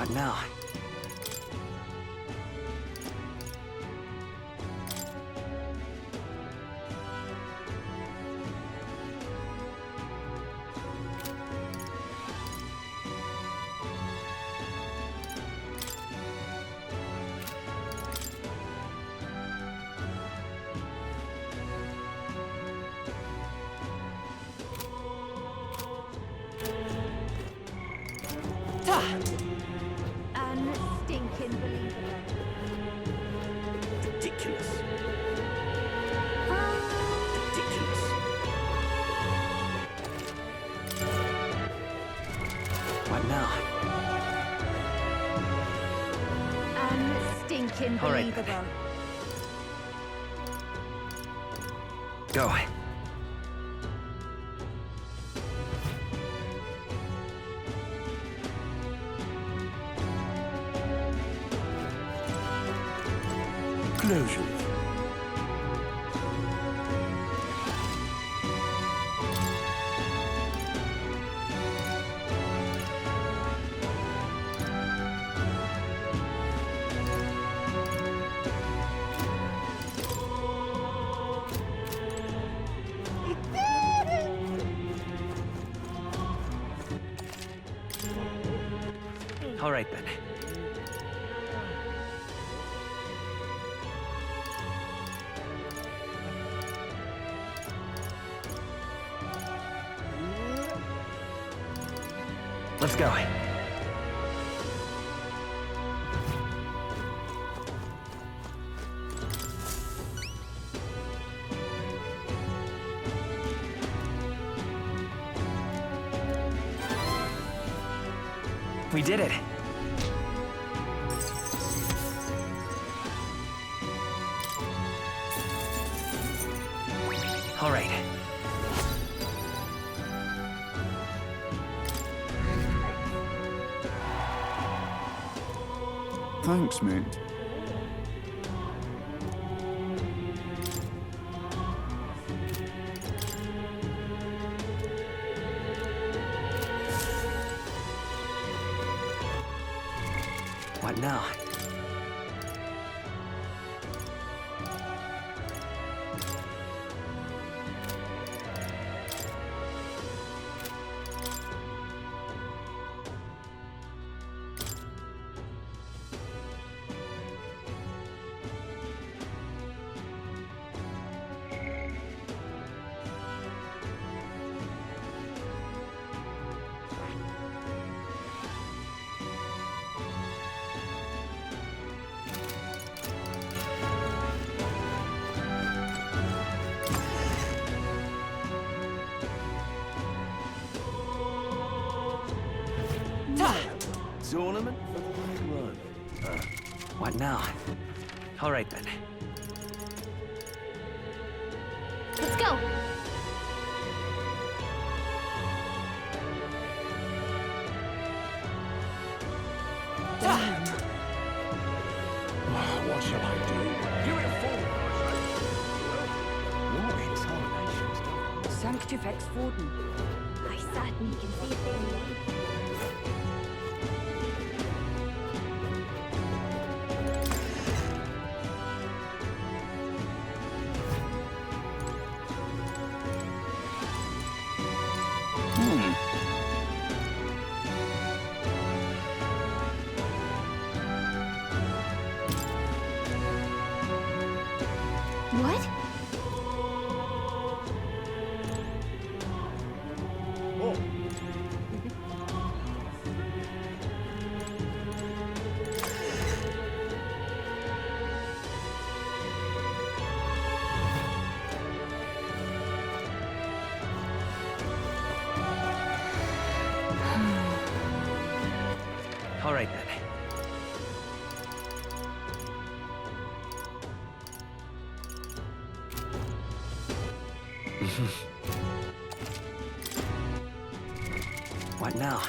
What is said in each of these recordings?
What now? Unstinking believable. Ridiculous. Ridiculous. What now? Unstinking All right. believable. Go. Closure. All right then. Let's go. We did it. All right. Thanks, mate. What now? Tournament for the run. What now? All right then. Let's go. What shall I do? Give it a full. Sanctifex Voden. I certainly can see it there. What? All right then. What now?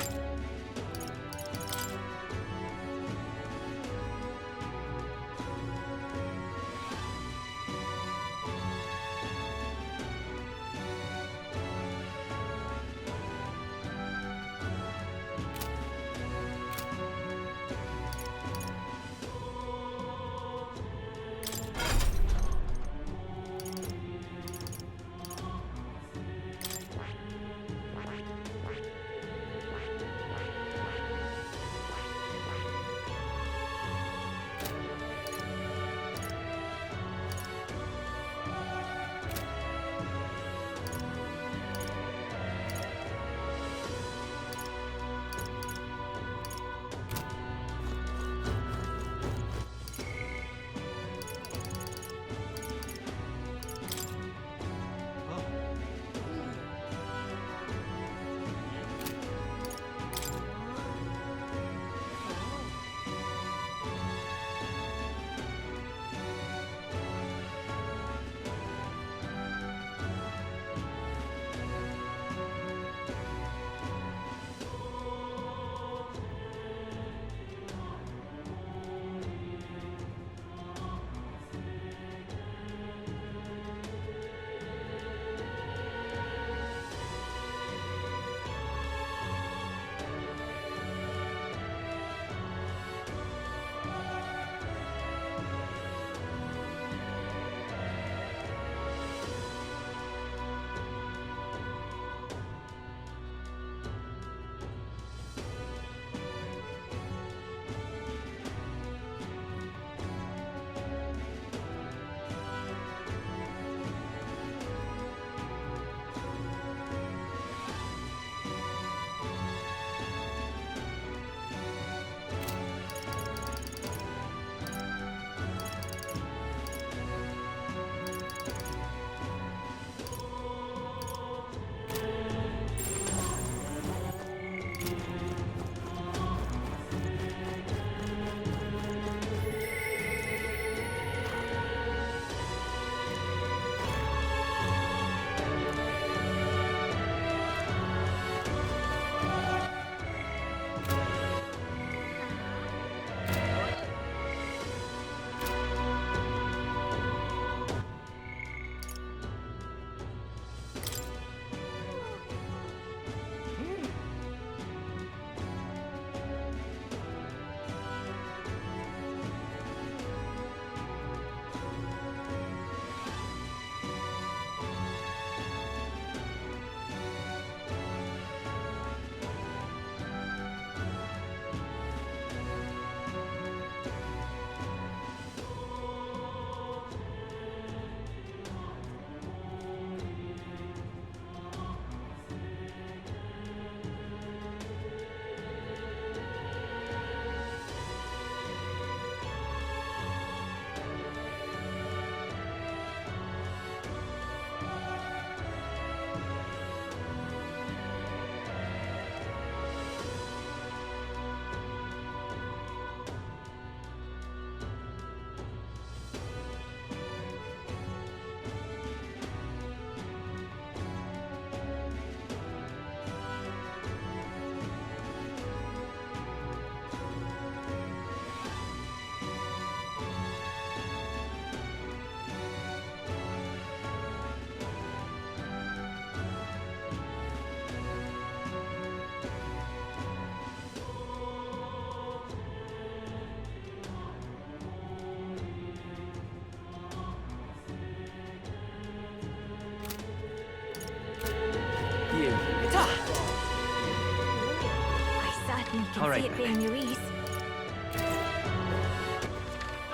can All right, see it then. being Louise.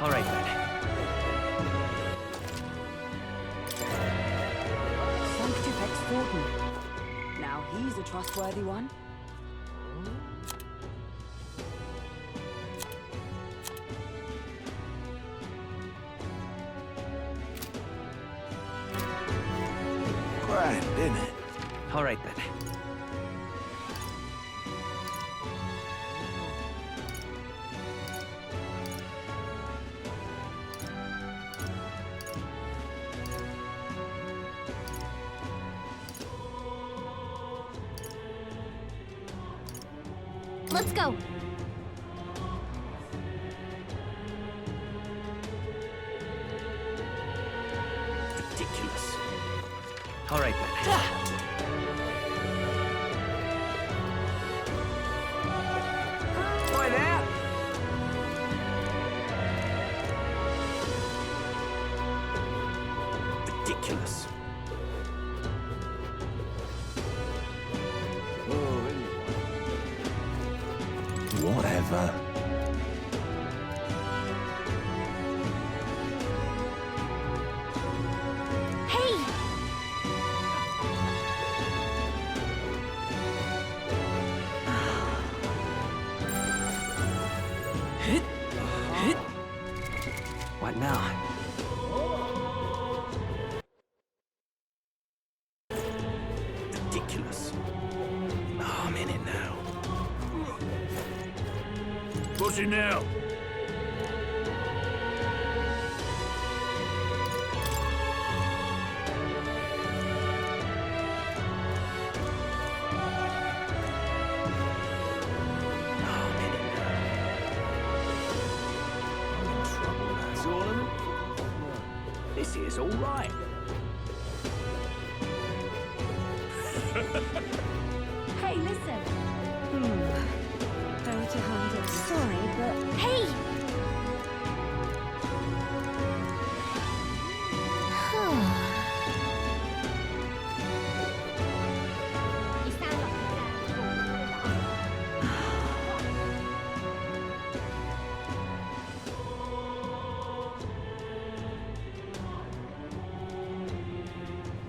All right, then. Sanctifex Thornton. Now he's a trustworthy one. Grand, isn't it? All right, then. Let's go. Ridiculous. All right, then. Boy, there! Ridiculous. Oh, whatever. Hey! What now? Ridiculous. Oh, I'm in it now. What's it now? This is all right. Hey, listen. Better to handle. Sorry, but... Hey! You sound like a damn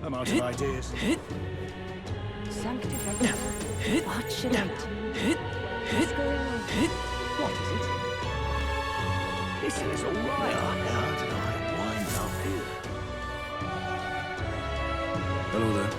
I'm out of ideas. Sanctifex. What should I do? What's going on? What is it? This is all right. How did I wind up here? Hello there.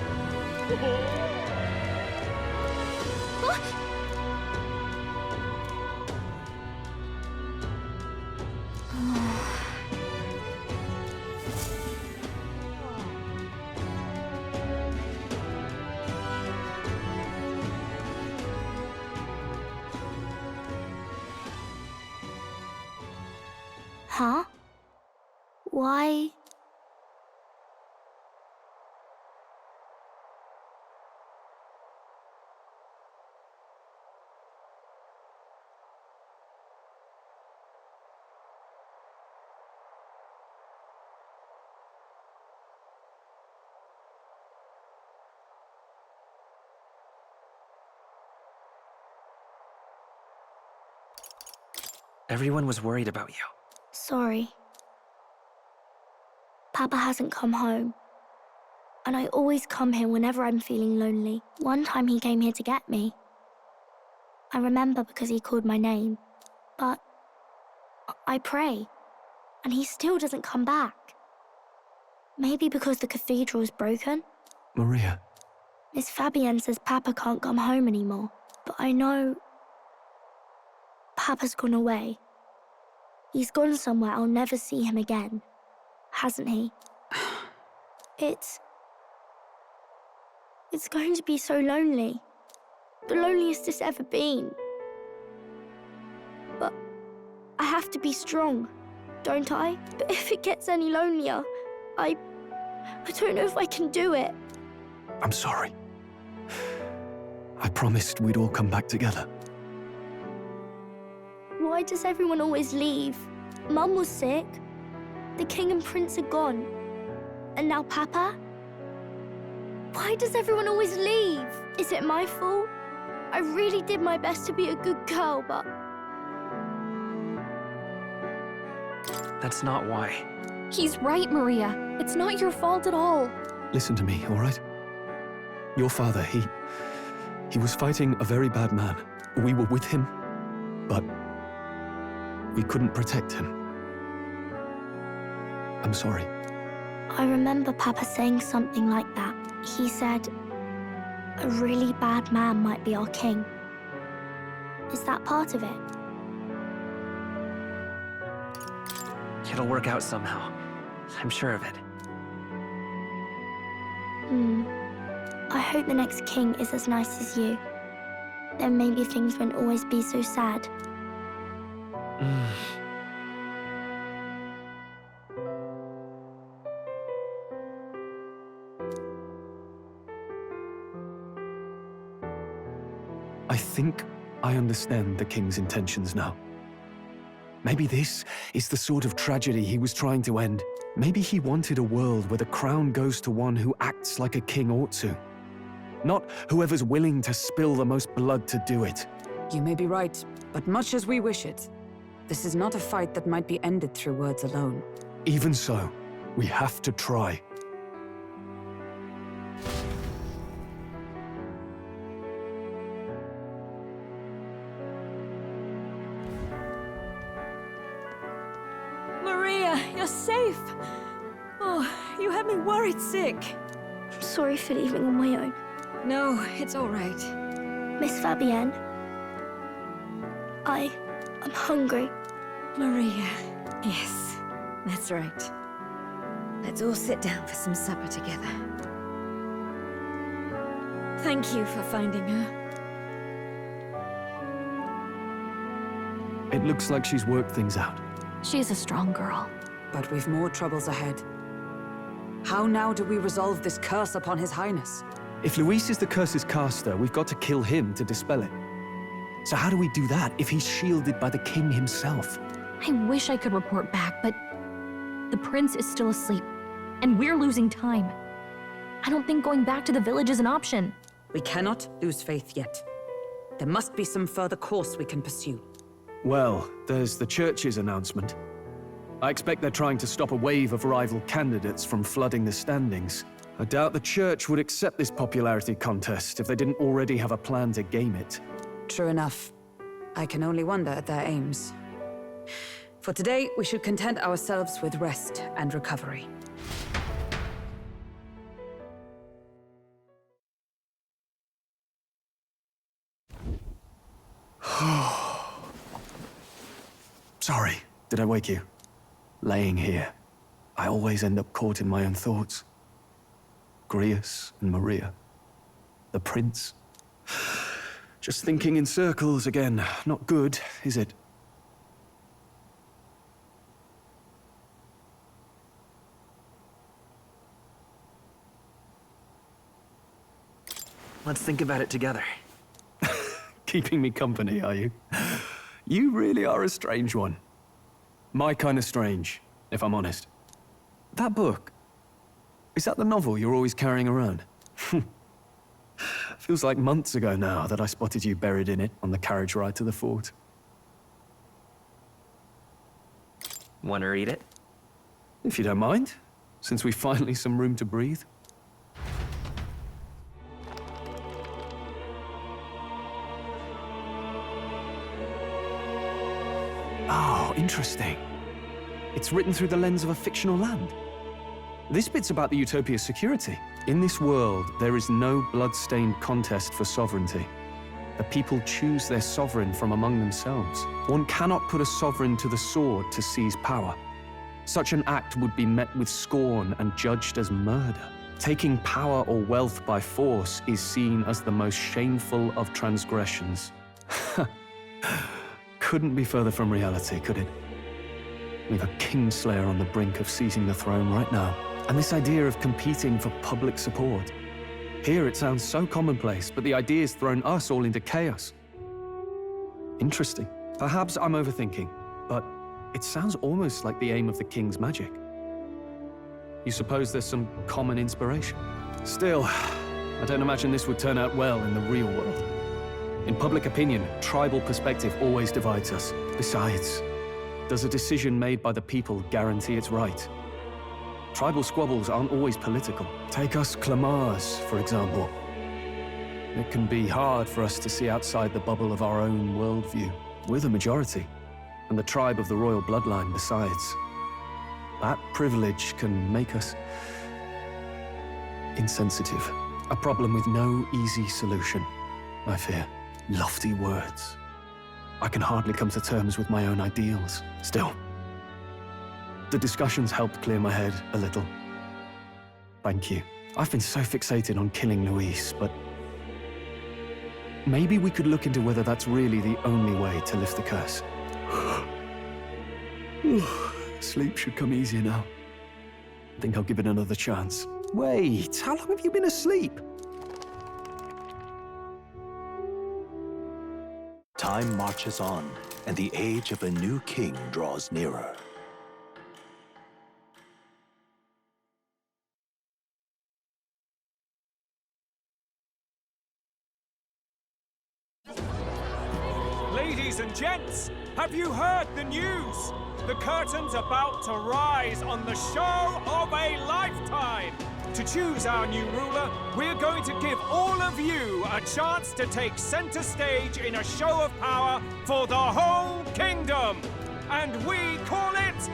Huh? Why? Everyone was worried about you. Sorry. Papa hasn't come home. And I always come here whenever I'm feeling lonely. One time he came here to get me. I remember because he called my name. But I pray, and he still doesn't come back. Maybe because the cathedral's broken? Maria. Miss Fabienne says Papa can't come home anymore. But I know Papa's gone away. He's gone somewhere I'll never see him again. Hasn't he? It's going to be so lonely. The loneliest it's ever been. But I have to be strong, don't I? But if it gets any lonelier, I don't know if I can do it. I'm sorry. I promised we'd all come back together. Why does everyone always leave? Mum was sick. The king and prince are gone. And now Papa? Why does everyone always leave? Is it my fault? I really did my best to be a good girl, but That's not why. He's right, Maria. It's not your fault at all. Listen to me, all right? Your father, he was fighting a very bad man. We were with him, but we couldn't protect him. I'm sorry. I remember Papa saying something like that. He said, a really bad man might be our king. Is that part of it? It'll work out somehow. I'm sure of it. I hope the next king is as nice as you. Then maybe things won't always be so sad. I think I understand the king's intentions now. Maybe this is the sort of tragedy he was trying to end. Maybe he wanted a world where the crown goes to one who acts like a king ought to. Not whoever's willing to spill the most blood to do it. You may be right, but much as we wish it, this is not a fight that might be ended through words alone. Even so, we have to try. Maria, you're safe. Oh, you had me worried sick. I'm sorry for leaving on my own. No, it's all right. Miss Fabienne, I'm hungry. Maria, yes, that's right. Let's all sit down for some supper together. Thank you for finding her. It looks like she's worked things out. She's a strong girl. But we've more troubles ahead. How now do we resolve this curse upon His Highness? If Luis is the curse's caster, we've got to kill him to dispel it. So how do we do that if he's shielded by the king himself? I wish I could report back, but the prince is still asleep, and we're losing time. I don't think going back to the village is an option. We cannot lose faith yet. There must be some further course we can pursue. Well, there's the church's announcement. I expect they're trying to stop a wave of rival candidates from flooding the standings. I doubt the church would accept this popularity contest if they didn't already have a plan to game it. True enough. I can only wonder at their aims. For today, we should content ourselves with rest and recovery. Sorry, did I wake you? Laying here, I always end up caught in my own thoughts. Grius and Maria. The prince. Just thinking in circles again. Not good, is it? Let's think about it together. Keeping me company, are you? You really are a strange one. My kind of strange, if I'm honest. That book, is that the novel you're always carrying around? Feels like months ago now that I spotted you buried in it on the carriage ride to the fort. Want to read it? If you don't mind, since we've finally some room to breathe. Oh, interesting. It's written through the lens of a fictional land. This bit's about the Utopia's security. In this world, there is no blood-stained contest for sovereignty. The people choose their sovereign from among themselves. One cannot put a sovereign to the sword to seize power. Such an act would be met with scorn and judged as murder. Taking power or wealth by force is seen as the most shameful of transgressions. Couldn't be further from reality, could it? We've a kingslayer on the brink of seizing the throne right now. And this idea of competing for public support. Here it sounds so commonplace, but the idea's thrown us all into chaos. Interesting. Perhaps I'm overthinking, but it sounds almost like the aim of the king's magic. You suppose there's some common inspiration? Still, I don't imagine this would turn out well in the real world. In public opinion, tribal perspective always divides us. Besides, does a decision made by the people guarantee it's right? Tribal squabbles aren't always political. Take us Clamars, for example. It can be hard for us to see outside the bubble of our own worldview. We're the majority, and the tribe of the royal bloodline besides. That privilege can make us insensitive. A problem with no easy solution, I fear. Lofty words. I can hardly come to terms with my own ideals. Still, the discussions helped clear my head a little. Thank you. I've been so fixated on killing Luis, but maybe we could look into whether that's really the only way to lift the curse. Sleep should come easier now. I think I'll give it another chance. Wait, how long have you been asleep? Time marches on, and the age of a new king draws nearer. Ladies and gents, have you heard the news? The curtain's about to rise on the show of a lifetime. To choose our new ruler, we're going to give all of you a chance to take center stage in a show of power for the whole kingdom. And we call it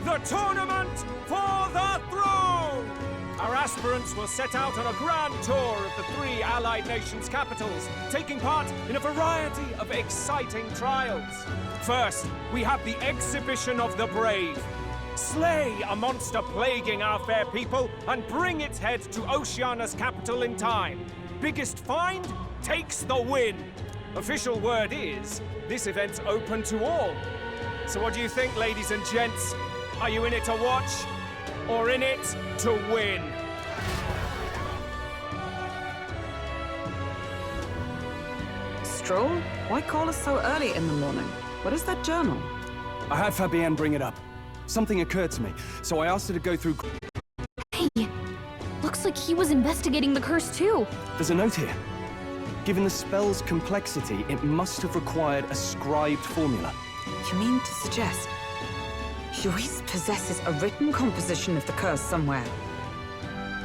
the Tournament for the Throne! Our aspirants will set out on a grand tour of the 3 allied nations' capitals, taking part in a variety of exciting trials. First, we have the Exhibition of the Brave. Slay a monster plaguing our fair people and bring its head to Oceania's capital in time. Biggest find takes the win. Official word is, this event's open to all. So what do you think, ladies and gents? Are you in it to watch, or in it to win? Stroll? Why call us so early in the morning? What is that journal? I had Fabienne bring it up. Something occurred to me, so I asked her to go through... Hey, looks like he was investigating the curse too. There's a note here. Given the spell's complexity, it must have required a scribed formula. You mean to suggest Luis possesses a written composition of the curse somewhere?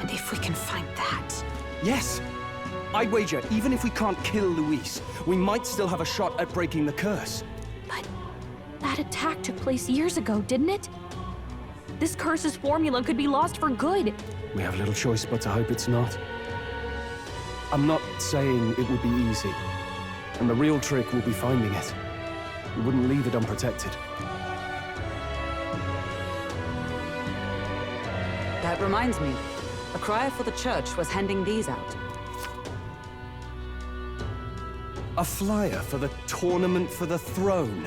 And if we can find that... Yes! I'd wager, even if we can't kill Luis, we might still have a shot at breaking the curse. But that attack took place years ago, didn't it? This curse's formula could be lost for good. We have little choice but to hope it's not. I'm not saying it would be easy. And the real trick will be finding it. We wouldn't leave it unprotected. That reminds me. A crier for the church was handing these out. A flyer for the Tournament for the Throne.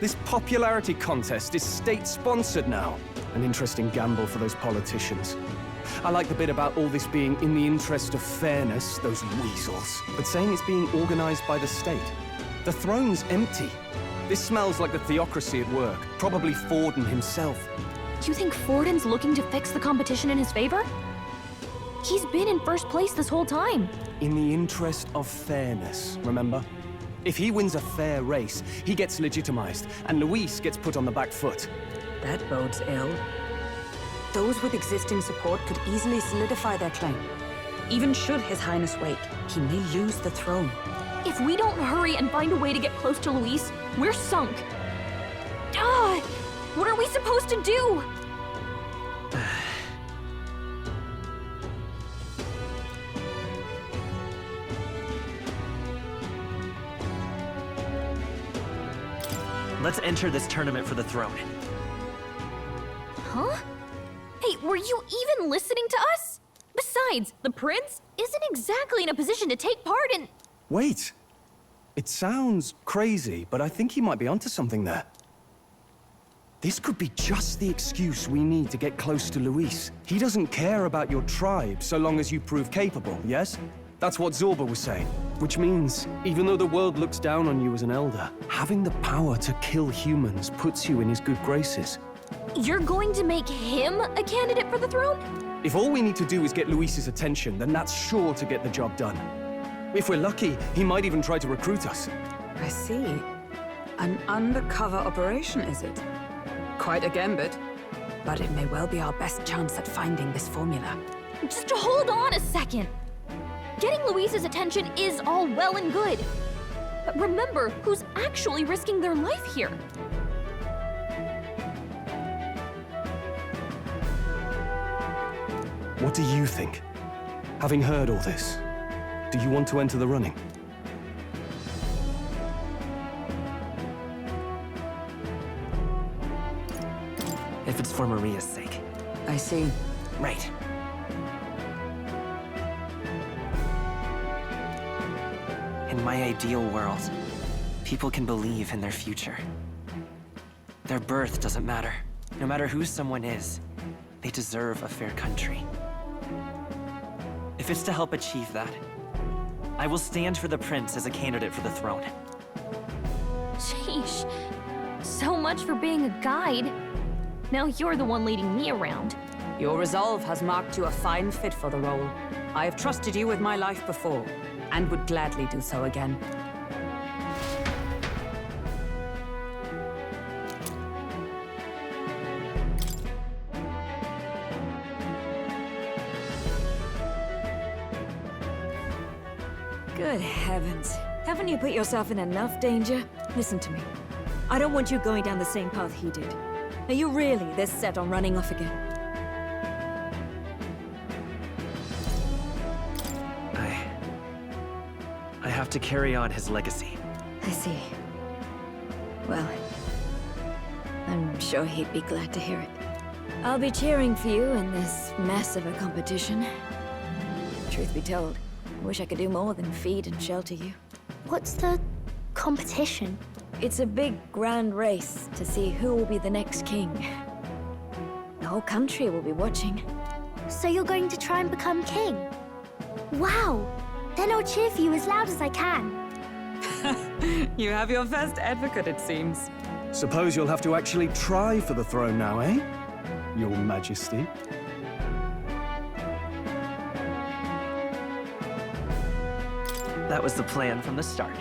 This popularity contest is state-sponsored now. An interesting gamble for those politicians. I like the bit about all this being in the interest of fairness, those weasels. But saying it's being organized by the state. The throne's empty. This smells like the theocracy at work. Probably Forden himself. You think Forden's looking to fix the competition in his favor? He's been in first place this whole time. In the interest of fairness, remember? If he wins a fair race, he gets legitimized, and Luis gets put on the back foot. That bodes ill. Those with existing support could easily solidify their claim. Even should His Highness wake, he may lose the throne. If we don't hurry and find a way to get close to Luis, we're sunk. What are we supposed to do? Let's enter this tournament for the throne. Huh? Hey, were you even listening to us? Besides, the prince isn't exactly in a position to take part in... Wait. It sounds crazy, but I think he might be onto something there. This could be just the excuse we need to get close to Luis. He doesn't care about your tribe so long as you prove capable, yes? That's what Zorba was saying. Which means, even though the world looks down on you as an elder, having the power to kill humans puts you in his good graces. You're going to make him a candidate for the throne? If all we need to do is get Luis's attention, then that's sure to get the job done. If we're lucky, he might even try to recruit us. I see. An undercover operation, is it? Quite a gambit. But it may well be our best chance at finding this formula. Just hold on a second. Getting Louise's attention is all well and good. But remember who's actually risking their life here. What do you think? Having heard all this, do you want to enter the running? If it's for Maria's sake. I see. Right. In my ideal world, people can believe in their future. Their birth doesn't matter. No matter who someone is, they deserve a fair country. If it's to help achieve that, I will stand for the prince as a candidate for the throne. Sheesh. So much for being a guide. Now you're the one leading me around. Your resolve has marked you a fine fit for the role. I have trusted you with my life before, and would gladly do so again. Good heavens. Haven't you put yourself in enough danger? Listen to me. I don't want you going down the same path he did. Are you really this set on running off again? I have to carry on his legacy. I see. Well, I'm sure he'd be glad to hear it. I'll be cheering for you in this mess of a competition. Truth be told, I wish I could do more than feed and shelter you. What's the competition? It's a big, grand race to see who will be the next king. The whole country will be watching. So you're going to try and become king? Wow! Then I'll cheer for you as loud as I can. You have your first advocate, it seems. Suppose you'll have to actually try for the throne now, eh? Your Majesty. That was the plan from the start.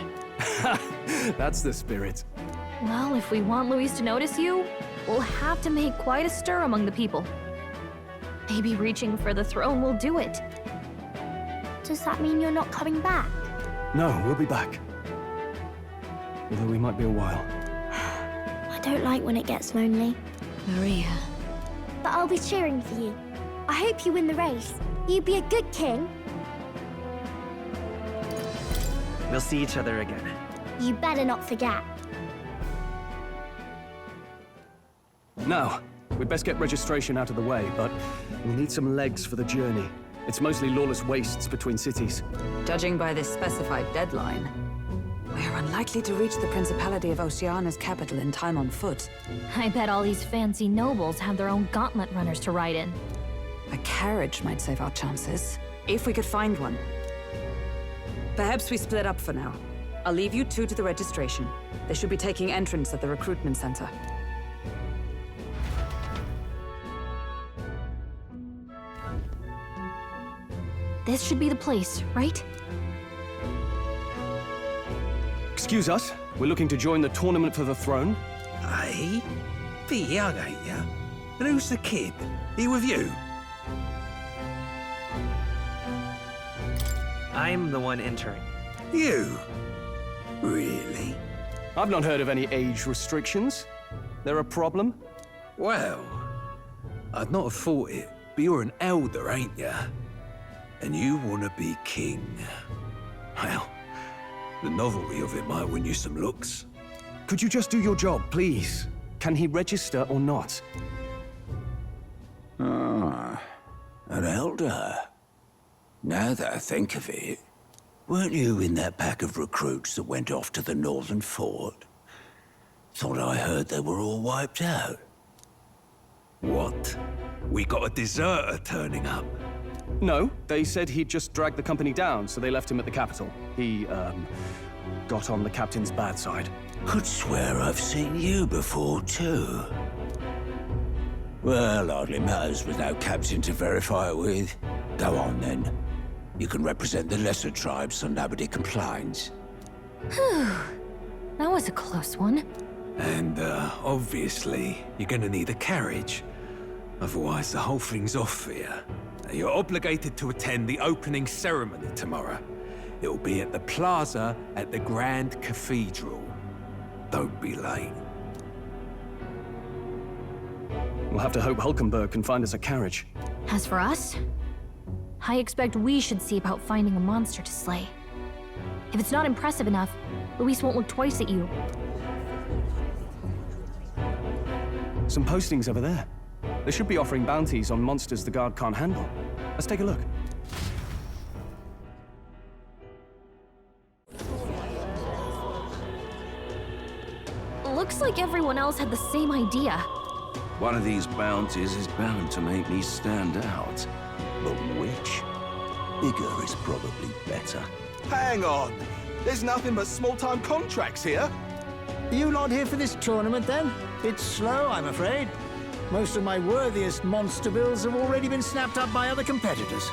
That's the spirit. Well, if we want Louise to notice you, we'll have to make quite a stir among the people. Maybe reaching for the throne will do it. Does that mean you're not coming back? No, we'll be back. Although we might be a while. I don't like when it gets lonely. Maria. But I'll be cheering for you. I hope you win the race. You'd be a good king. We'll see each other again. You better not forget. Now, we'd best get registration out of the way, but we'll need some legs for the journey. It's mostly lawless wastes between cities. Judging by this specified deadline, we're unlikely to reach the Principality of Oceana's capital in time on foot. I bet all these fancy nobles have their own gauntlet runners to ride in. A carriage might save our chances, if we could find one. Perhaps we split up for now. I'll leave you two to the registration. They should be taking entrance at the recruitment center. This should be the place, right? Excuse us, we're looking to join the tournament for the throne. Hey? Bit young, ain't ya? And who's the kid? He with you? I'm the one entering. You? Really? I've not heard of any age restrictions. There a problem? Well, I'd not have thought it, but you're an elder, ain't ya? And you want to be king. Well, the novelty of it might win you some looks. Could you just do your job, please? Can he register or not? Ah, an elder. Now that I think of it, weren't you in that pack of recruits that went off to the northern fort? Thought I heard they were all wiped out. What? We got a deserter turning up? No, they said he'd just dragged the company down, so they left him at the capital. He, got on the captain's bad side. Could swear I've seen you before, too. Well, hardly matters with no captain to verify it with. Go on, then. You can represent the lesser tribes so nobody complains. That was a close one. And, obviously, you're gonna need a carriage. Otherwise, the whole thing's off for you. You're obligated to attend the opening ceremony tomorrow. It'll be at the plaza at the Grand Cathedral. Don't be late. We'll have to hope Hulkenberg can find us a carriage. As for us, I expect we should see about finding a monster to slay. If it's not impressive enough, Luis won't look twice at you. Some postings over there. They should be offering bounties on monsters the guard can't handle. Let's take a look. Looks like everyone else had the same idea. One of these bounties is bound to make me stand out. But which? Bigger is probably better. Hang on! There's nothing but small-time contracts here. Are you not here for this tournament, then? It's slow, I'm afraid. Most of my worthiest monster bills have already been snapped up by other competitors.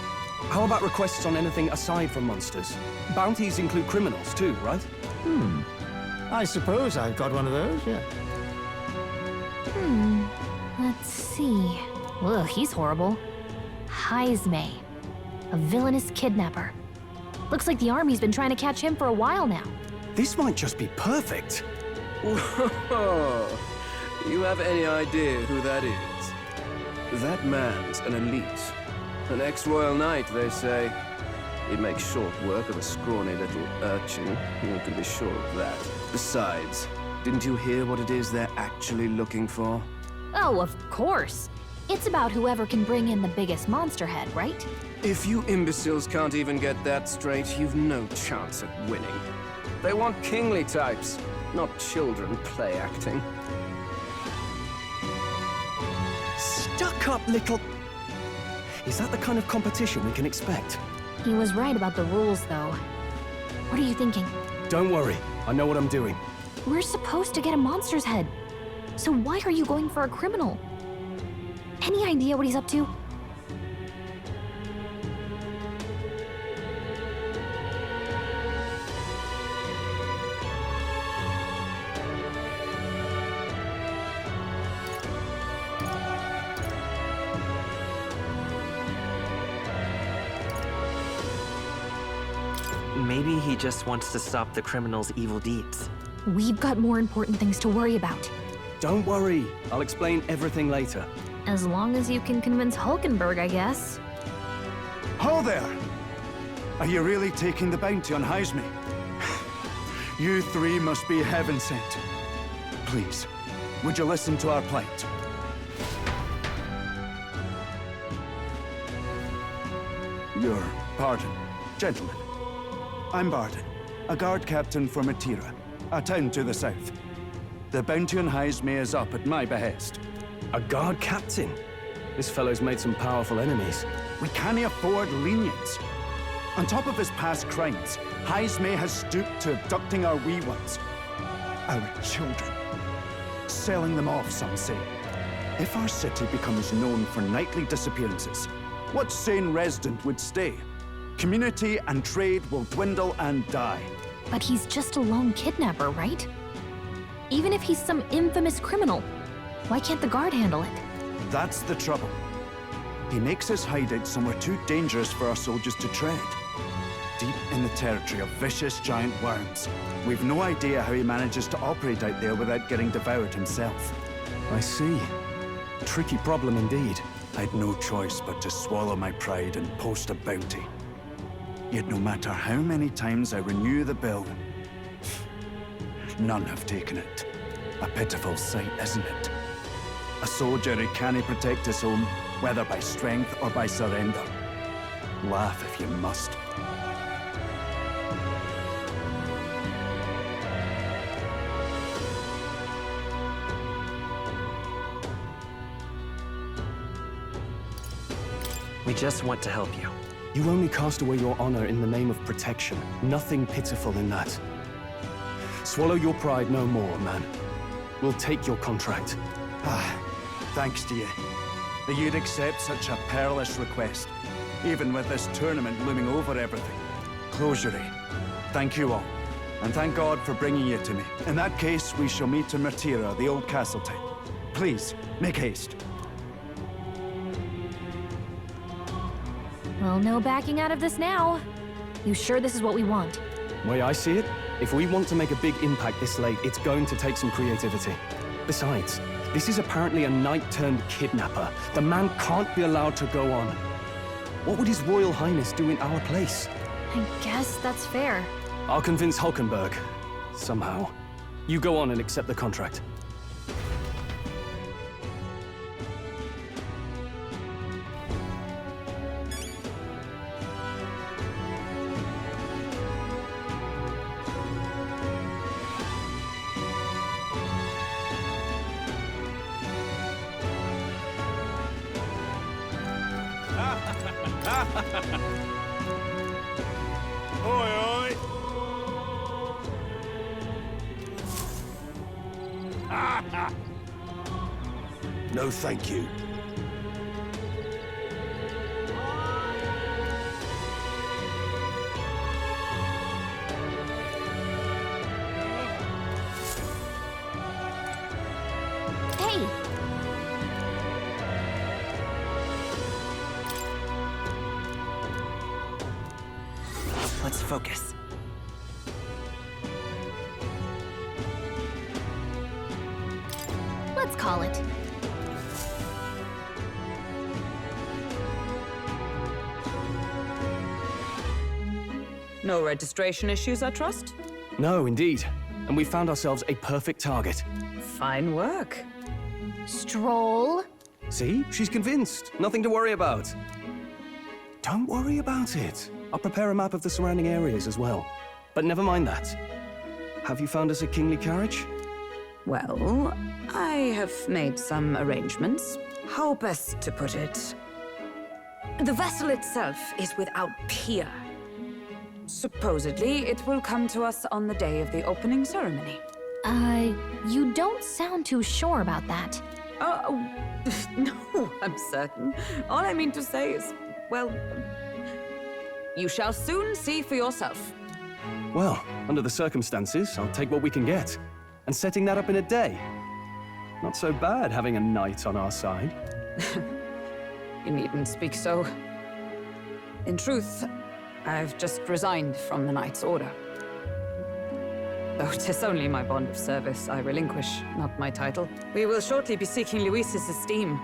How about requests on anything aside from monsters? Bounties include criminals too, right? I suppose I've got one of those, yeah. Let's see. Ugh, he's horrible. Heisme, a villainous kidnapper. Looks like the army's been trying to catch him for a while now. This might just be perfect. Whoa! You have any idea who that is? That man's an elite. An ex-royal knight, they say. He'd make short work of a scrawny little urchin. You can be sure of that. Besides, didn't you hear what it is they're actually looking for? Oh, of course. It's about whoever can bring in the biggest monster head, right? If you imbeciles can't even get that straight, you've no chance at winning. They want kingly types, not children play acting. Stuck-up little... Is that the kind of competition we can expect? He was right about the rules, though. What are you thinking? Don't worry, I know what I'm doing. We're supposed to get a monster's head. So why are you going for a criminal? Any idea what he's up to? Maybe he just wants to stop the criminal's evil deeds. We've got more important things to worry about. Don't worry, I'll explain everything later. As long as you can convince Hulkenberg, I guess. Ho there! Are you really taking the bounty on Heisme? You three must be heaven sent. Please, would you listen to our plight? Your pardon, gentlemen. I'm Barden, a guard captain for Matira, a town to the south. The bounty on Heisme is up at my behest. A guard captain? This fellow's made some powerful enemies. We can't afford lenience. On top of his past crimes, Heisme has stooped to abducting our wee ones. Our children. Selling them off, some say. If our city becomes known for nightly disappearances, what sane resident would stay? Community and trade will dwindle and die. But he's just a lone kidnapper, right? Even if he's some infamous criminal, why can't the guard handle it? That's the trouble. He makes his hideout somewhere too dangerous for our soldiers to tread. Deep in the territory of vicious giant worms. We've no idea how he manages to operate out there without getting devoured himself. I see. Tricky problem indeed. I'd no choice but to swallow my pride and post a bounty. Yet no matter how many times I renew the bill, none have taken it. A pitiful sight, isn't it? A soldier who can't protect his home, whether by strength or by surrender. Laugh if you must. We just want to help you. You only cast away your honor in the name of protection. Nothing pitiful in that. Swallow your pride no more, man. We'll take your contract. Thanks to you. That you'd accept such a perilous request. even with this tournament looming over everything. Closure. Thank you all, and thank God for bringing you to me. In that case, we shall meet in Martira, the old castle type. Please, make haste. Well, no backing out of this now. You sure this is what we want? Way I see it, if we want to make a big impact this late, it's going to take some creativity. Besides, this is apparently a knight-turned-kidnapper. The man can't be allowed to go on. What would His Royal Highness do in our place? I guess that's fair. I'll convince Hulkenberg. Somehow. You go on and accept the contract. Oi, oi! No, thank you. Hey! Let's focus. Let's call it. No registration issues, I trust? No, indeed. And we found ourselves a perfect target. Fine work. Stroll. See? She's convinced. Nothing to worry about. Don't worry about it. I'll prepare a map of the surrounding areas as well. But never mind that. Have you found us a kingly carriage? Well, I have made some arrangements. How best to put it? The vessel itself is without peer. Supposedly, it will come to us on the day of the opening ceremony. You don't sound too sure about that. Oh, no, I'm certain. All I mean to say is, well, you shall soon see for yourself. Well, under the circumstances, I'll take what we can get. And setting that up in a day. Not so bad having a knight on our side. You needn't speak so. In truth, I've just resigned from the Knight's Order. Though 'tis only my bond of service I relinquish, not my title. We will shortly be seeking Luis's esteem.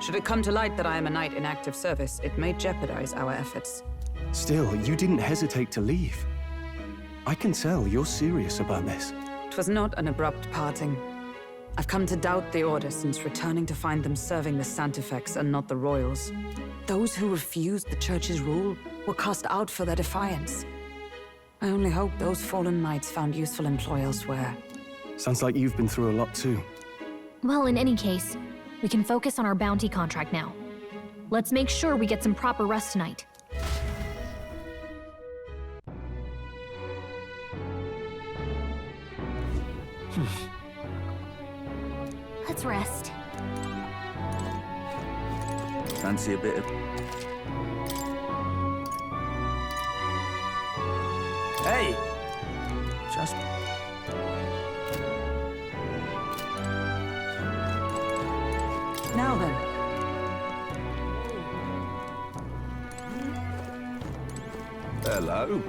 Should it come to light that I am a knight in active service, it may jeopardize our efforts. Still, you didn't hesitate to leave. I can tell you're serious about this. It was not an abrupt parting. I've come to doubt the Order since returning to find them serving the Santifex and not the Royals. Those who refused the Church's rule were cast out for their defiance. I only hope those fallen knights found useful employ elsewhere. Sounds like you've been through a lot too. Well, in any case, we can focus on our bounty contract now. Let's make sure we get some proper rest tonight. Let's rest. Fancy a bit of... Hey! Just... Now then. Hello?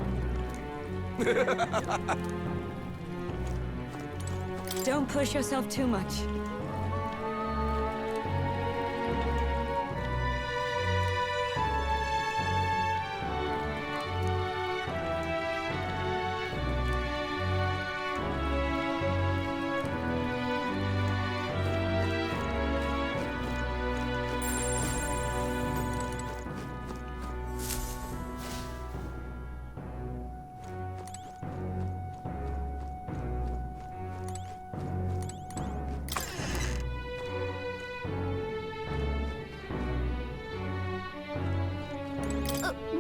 Don't push yourself too much.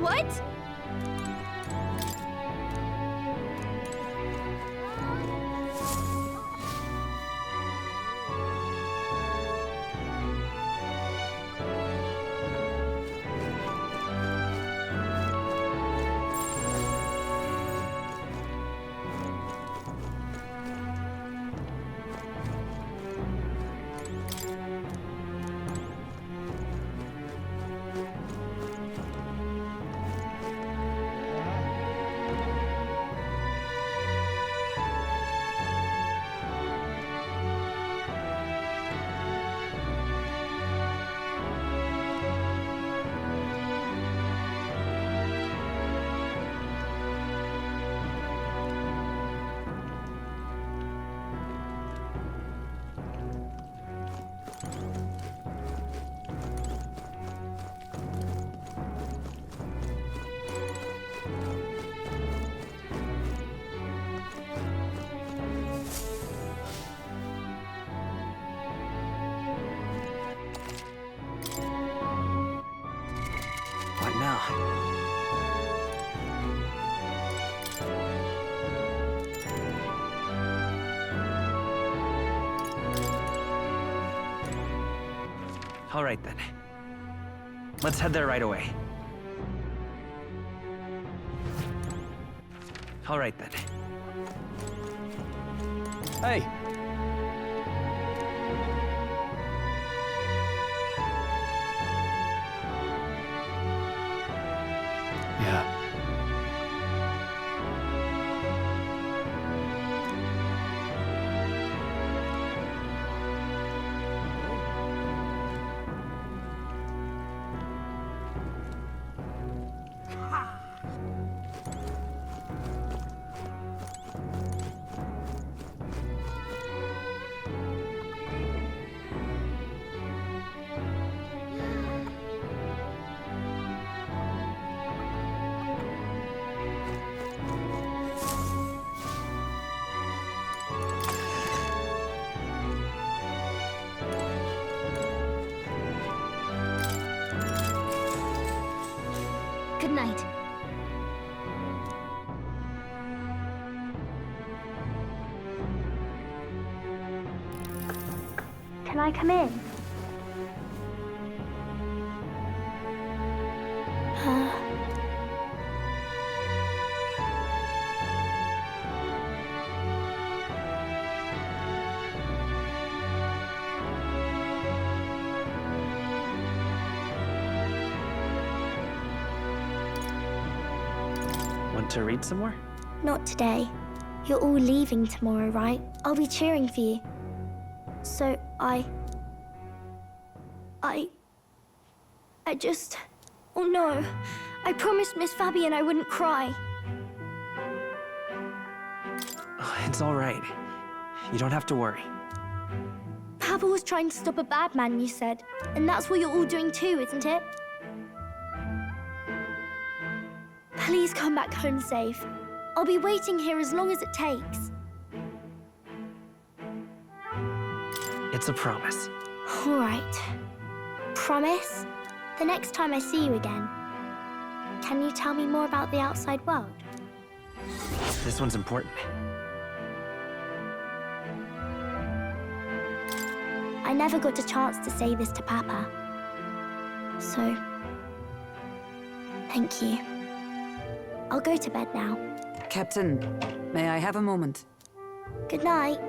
What? All right then. Let's head there right away. All right then. Hey! Yeah. Good night. Can I come in? Want to read some more? Not today. You're all leaving tomorrow, right? I'll be cheering for you. So I just... Oh no. I promised Miss Fabian I wouldn't cry. It's all right. You don't have to worry. Papa was trying to stop a bad man, you said. And that's what you're all doing too, isn't it? Please come back home safe. I'll be waiting here as long as it takes. It's a promise. All right. Promise? The next time I see you again, can you tell me more about the outside world? This one's important. I never got a chance to say this to Papa. So, thank you. I'll go to bed now. Captain, may I have a moment? Good night.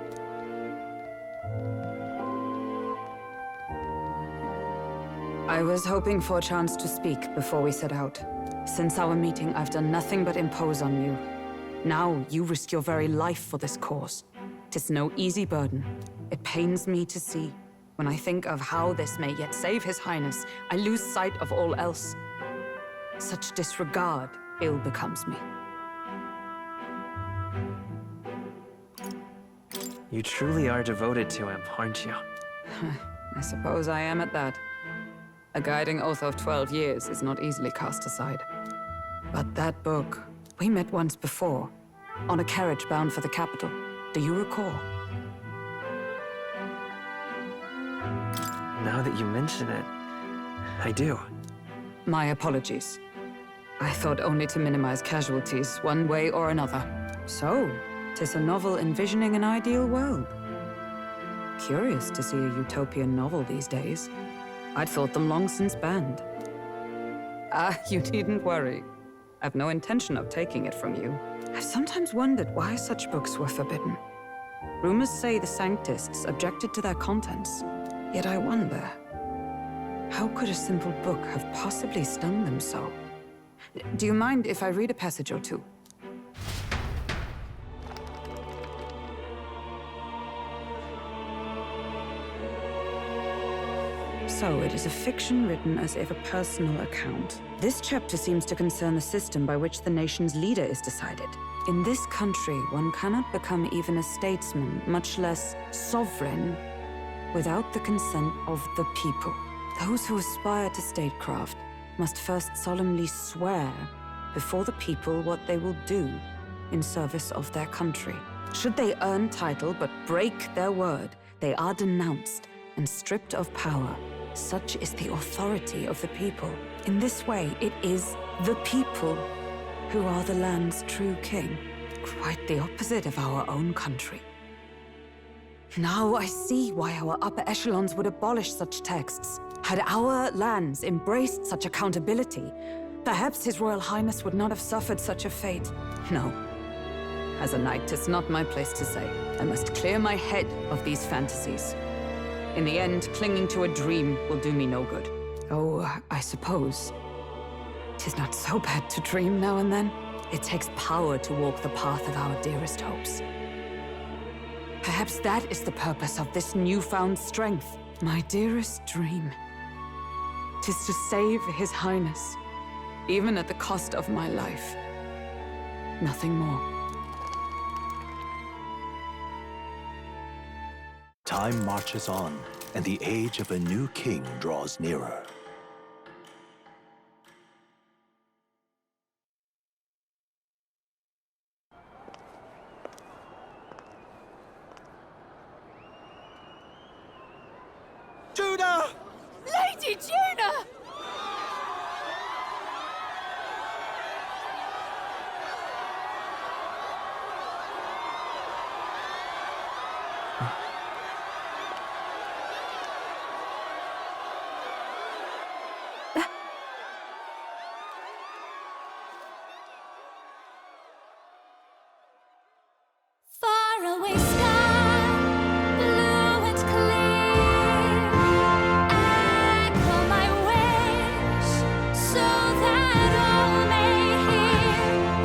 I was hoping for a chance to speak before we set out. Since our meeting, I've done nothing but impose on you. Now, you risk your very life for this cause. 'Tis no easy burden. It pains me to see. When I think of how this may yet save His Highness, I lose sight of all else. Such disregard ill becomes me. You truly are devoted to him, aren't you? I suppose I am at that. A guiding oath of 12 years is not easily cast aside. But that book, we met once before, on a carriage bound for the capital. Do you recall? Now that you mention it, I do. My apologies. I thought only to minimize casualties, one way or another. So, 'tis a novel envisioning an ideal world. Curious to see a utopian novel these days. I'd thought them long since banned. You needn't worry. I've no intention of taking it from you. I've sometimes wondered why such books were forbidden. Rumors say the Sanctists objected to their contents. Yet I wonder, how could a simple book have possibly stung them so? Do you mind if I read a passage or two? So, it is a fiction written as if a personal account. This chapter seems to concern the system by which the nation's leader is decided. In this country, one cannot become even a statesman, much less sovereign, without the consent of the people. Those who aspire to statecraft must first solemnly swear before the people what they will do in service of their country. Should they earn title but break their word, they are denounced and stripped of power. Such is the authority of the people. In this way, it is the people who are the land's true king. Quite the opposite of our own country. Now I see why our upper echelons would abolish such texts. Had our lands embraced such accountability, perhaps His Royal Highness would not have suffered such a fate. No. As a knight, it's not my place to say. I must clear my head of these fantasies. In the end, clinging to a dream will do me no good. Oh, I suppose 'tis not so bad to dream now and then. It takes power to walk the path of our dearest hopes. Perhaps that is the purpose of this newfound strength. My dearest dream. 'Tis to save His Highness, even at the cost of my life. Nothing more. Time marches on, and the age of a new king draws nearer. Judah! Lady Judah! Faraway sky, blue and clear. Echo my wish, so that all may hear.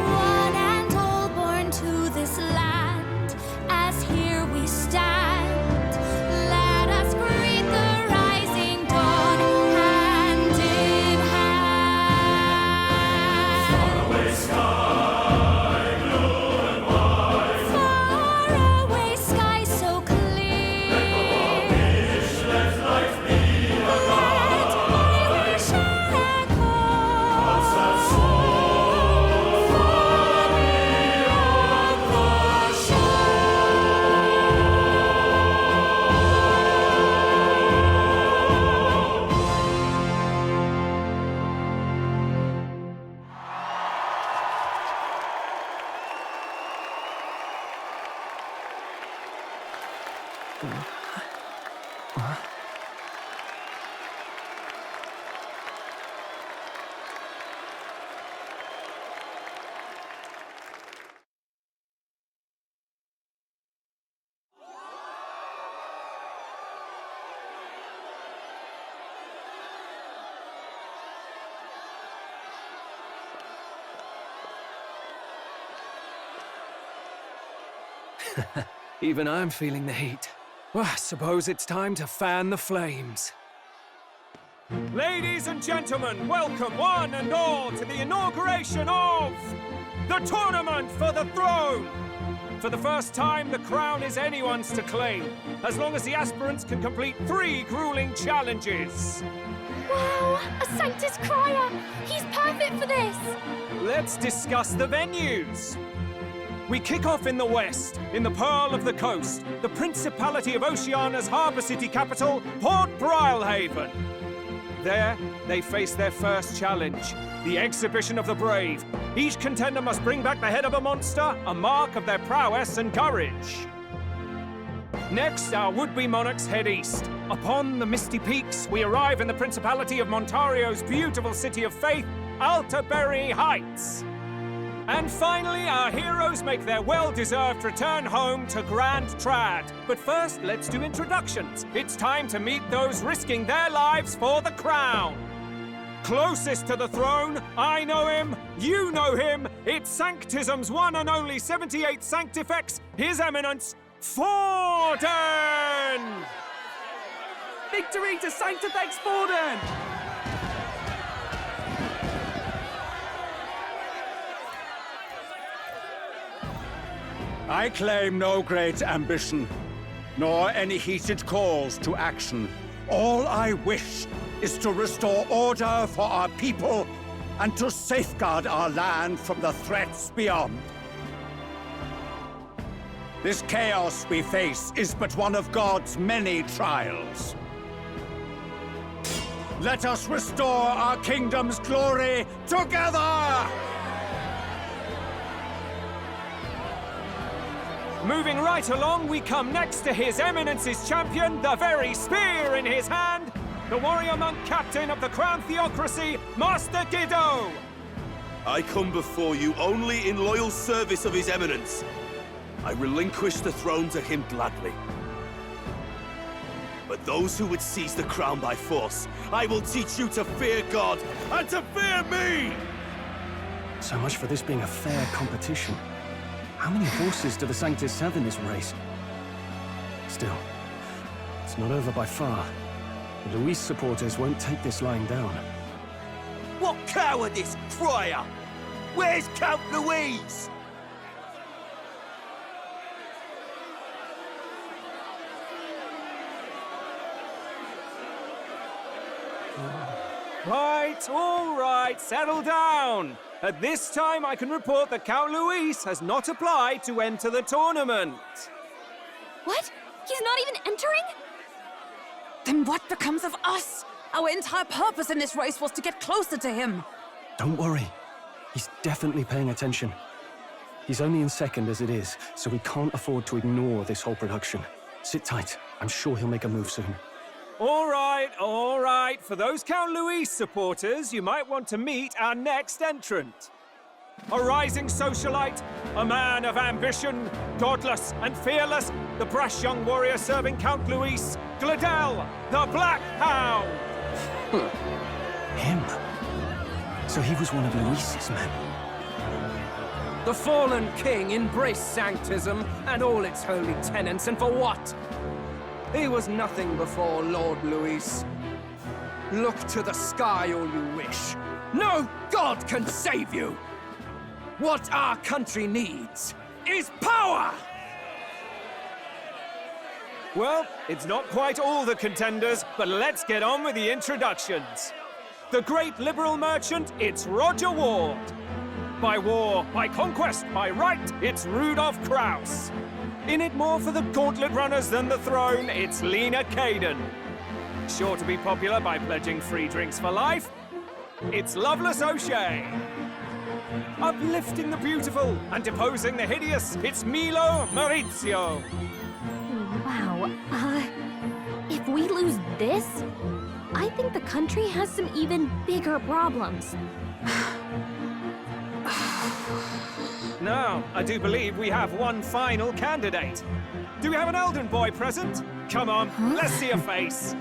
One and all born to this land, as here we stand. Let us greet the rising dawn, hand in hand. Faraway sky so clear. Let my wish echo. Far beyond the Even I'm feeling the heat. Well, I suppose it's time to fan the flames. Ladies and gentlemen, welcome one and all to the inauguration of the Tournament for the Throne! For the first time, the crown is anyone's to claim, as long as the aspirants can complete 3 grueling challenges. Wow, a Sanctus Crier! He's perfect for this! Let's discuss the venues. We kick off in the west, in the Pearl of the Coast, the Principality of Oceania's harbour city capital, Port Brilehaven. There, they face their first challenge, the Exhibition of the Brave. Each contender must bring back the head of a monster, a mark of their prowess and courage. Next, our would-be monarchs head east. Upon the misty peaks, we arrive in the Principality of Montario's beautiful city of faith, Altaberry Heights. And finally, our heroes make their well-deserved return home to Grand Trad. But first, let's do introductions. It's time to meet those risking their lives for the crown. Closest to the throne, I know him, you know him. It's Sanctism's one and only 78th Sanctifex, His Eminence, Forden! Victory to Sanctifex Forden! I claim no great ambition, nor any heated calls to action. All I wish is to restore order for our people and to safeguard our land from the threats beyond. This chaos we face is but one of God's many trials. Let us restore our kingdom's glory together! Moving right along, we come next to His Eminence's champion, the very spear in his hand, the warrior monk captain of the Crown Theocracy, Master Giddo! I come before you only in loyal service of His Eminence. I relinquish the throne to him gladly. But those who would seize the crown by force, I will teach you to fear God and to fear me! So much for this being a fair competition. How many horses do the Sanctus have in this race? Still, it's not over by far. The Luis supporters won't take this lying down. What cowardice, Friar! Where's Count Louise? Right, all right, settle down. At this time, I can report that Count Luis has not applied to enter the tournament. What? He's not even entering? Then what becomes of us? Our entire purpose in this race was to get closer to him. Don't worry. He's definitely paying attention. He's only in second as it is, so we can't afford to ignore this whole production. Sit tight. I'm sure he'll make a move soon. All right, all right. For those Count Luis supporters, you might want to meet our next entrant. A rising socialite, a man of ambition, godless and fearless, the brash young warrior serving Count Luis, Gladel, the Black Hound. Him? So he was one of Luis's men. The fallen king embraced sanctism and all its holy tenets, and for what? He was nothing before Lord Luis. Look to the sky all you wish. No god can save you! What our country needs is power! Well, it's not quite all the contenders, but let's get on with the introductions. The great liberal merchant, it's Roger Ward. By war, by conquest, by right, it's Rudolph Kraus. In it more for the gauntlet runners than the throne, it's Lena Caden. Sure to be popular by pledging free drinks for life, it's Loveless O'Shea. Uplifting the beautiful and deposing the hideous, it's Milo Maurizio. Wow. If we lose this, I think the country has some even bigger problems. Now, I do believe we have one final candidate. Do we have an Elden boy present? Come on, let's see a face.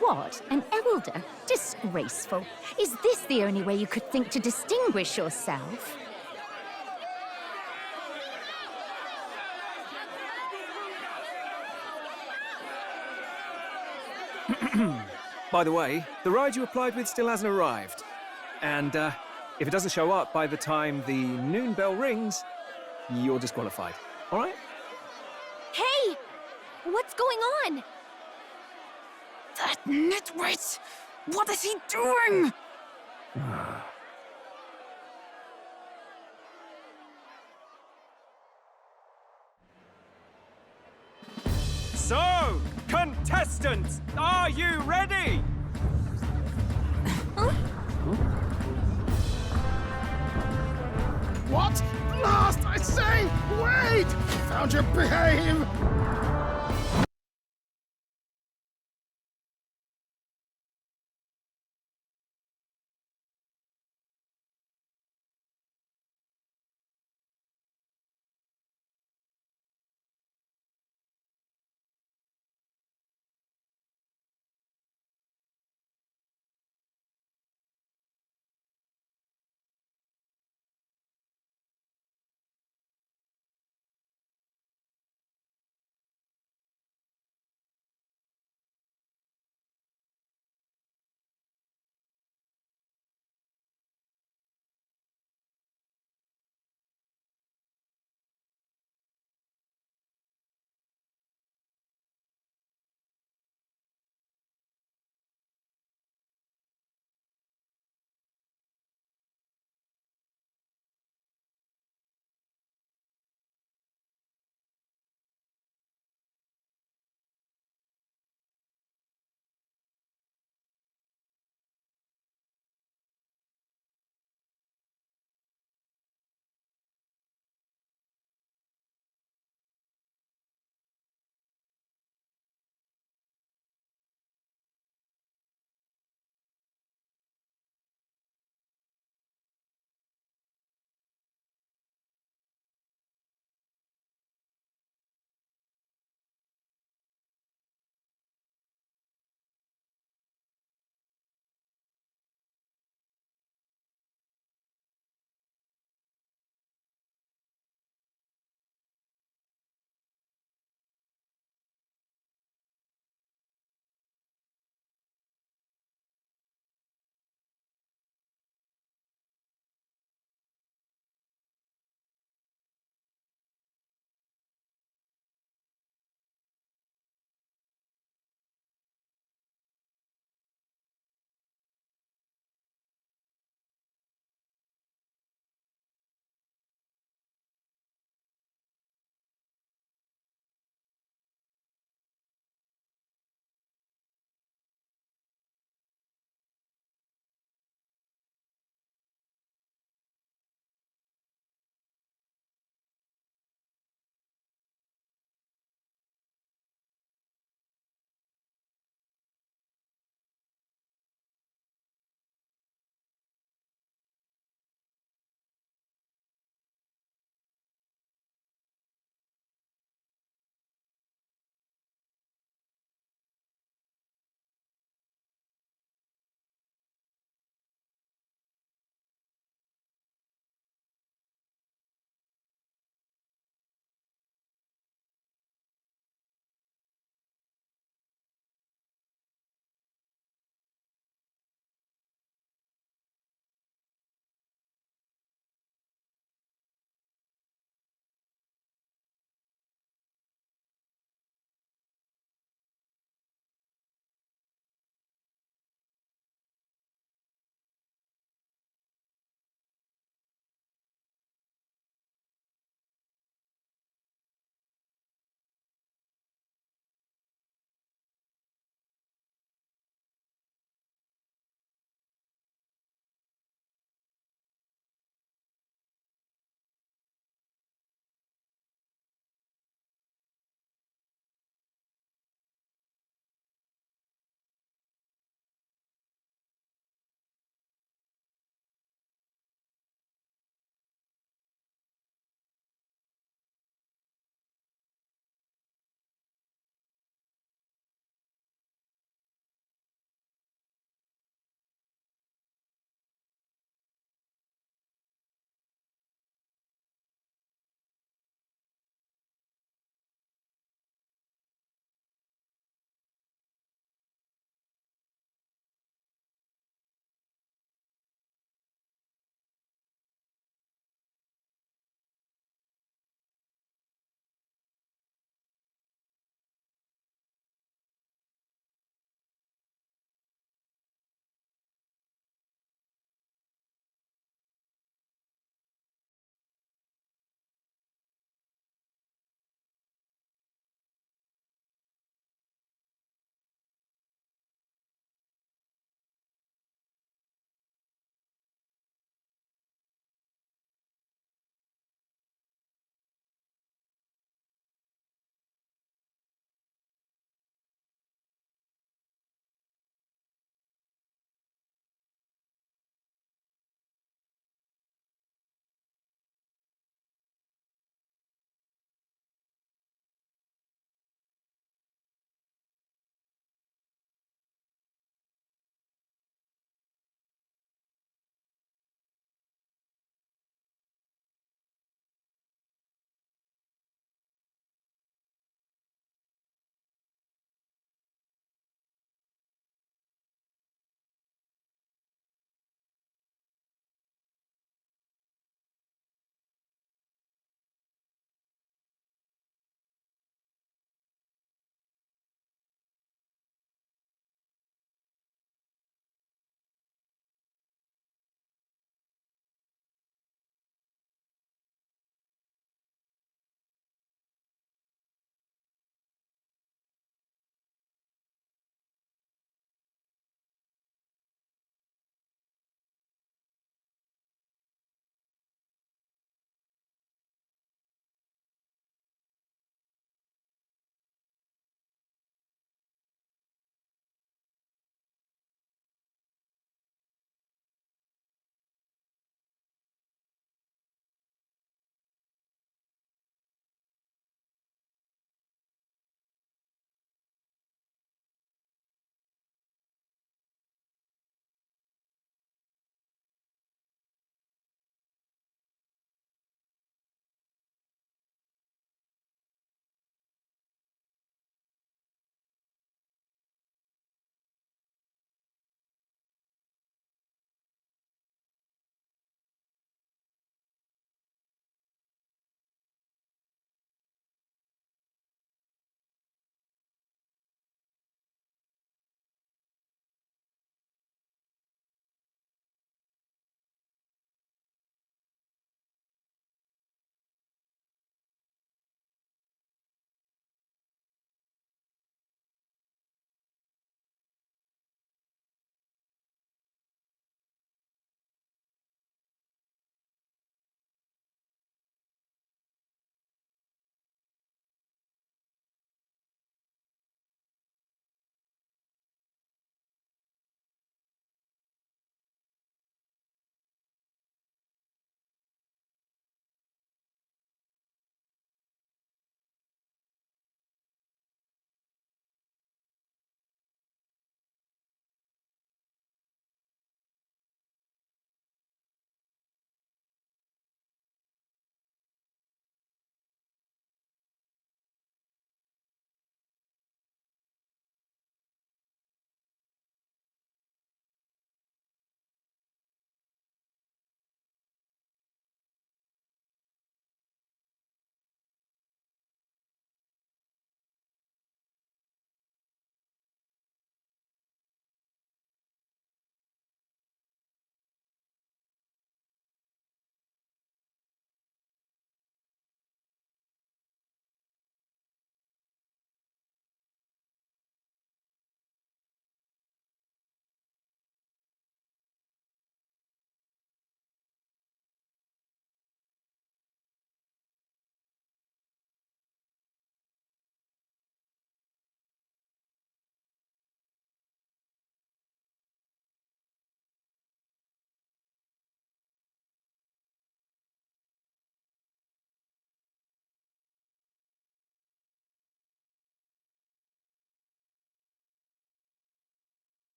What? An elder? Disgraceful. Is this the only way you could think to distinguish yourself? By the way, the ride you applied with still hasn't arrived. And if it doesn't show up by the time the noon bell rings, you're disqualified. All right? Hey! What's going on? That nitwit! What is he doing? So, contestants, are you ready? What? Last, I say! Wait! Found your behave!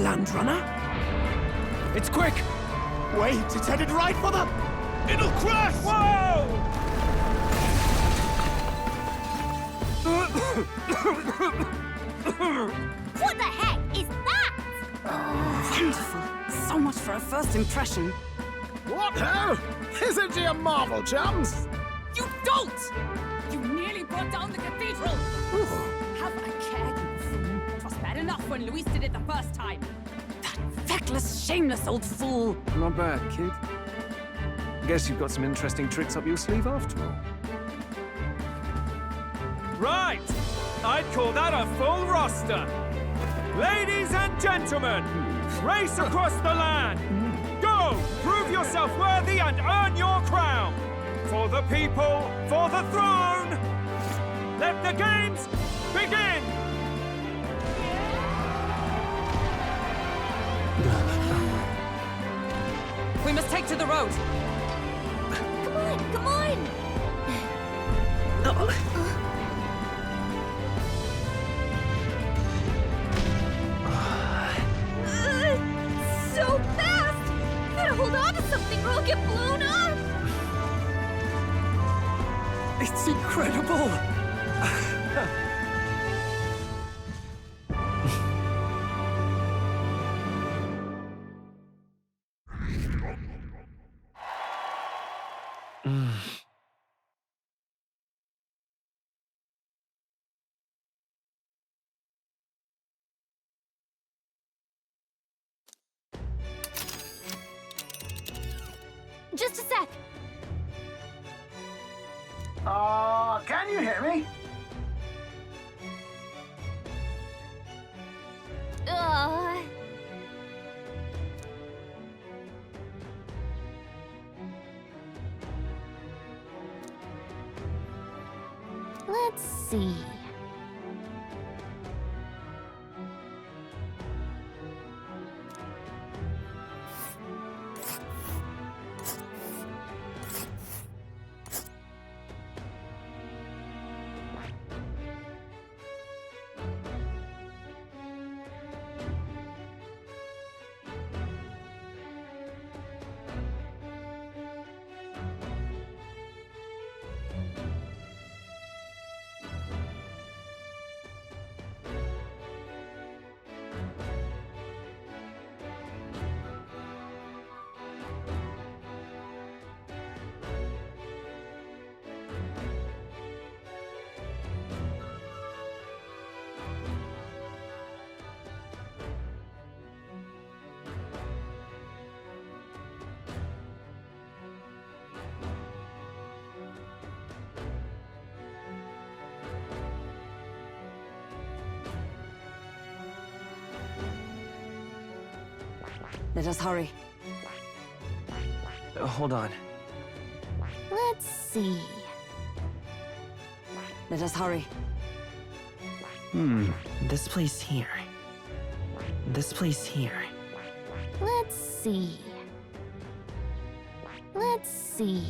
Landrunner? It's quick! Wait, it's headed right for them! It'll crash! Whoa! What the heck is that? Wonderful. So much for a first impression. What hell? Isn't he a marvel, chums? You don't! You nearly brought down the cathedral! Have a care, you fool. 'Twas bad enough when Luis did it the first time. That feckless, shameless old fool. Not bad, kid. Guess you've got some interesting tricks up your sleeve after all. Right! I'd call that a full roster. Ladies and gentlemen, race across the land. Go! Prove yourself worthy and earn your crown. For the people, for the throne. Let the games begin! We must take to the road. Come on, come on! So fast! Gotta hold on to something or I'll get blown up! It's incredible! Just a sec. Can you hear me? Let's see. Let us hurry. Hold on. Let's see. Let us hurry. This place here. This place here. Let's see. Let's see.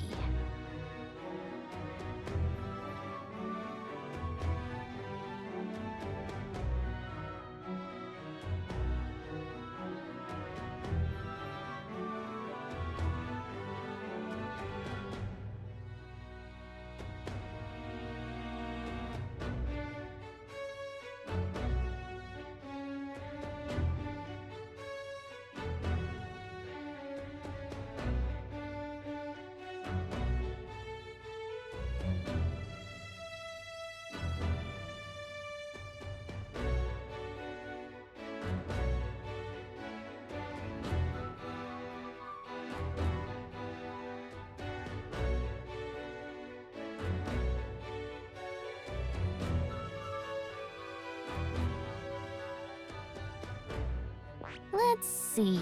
Let's see.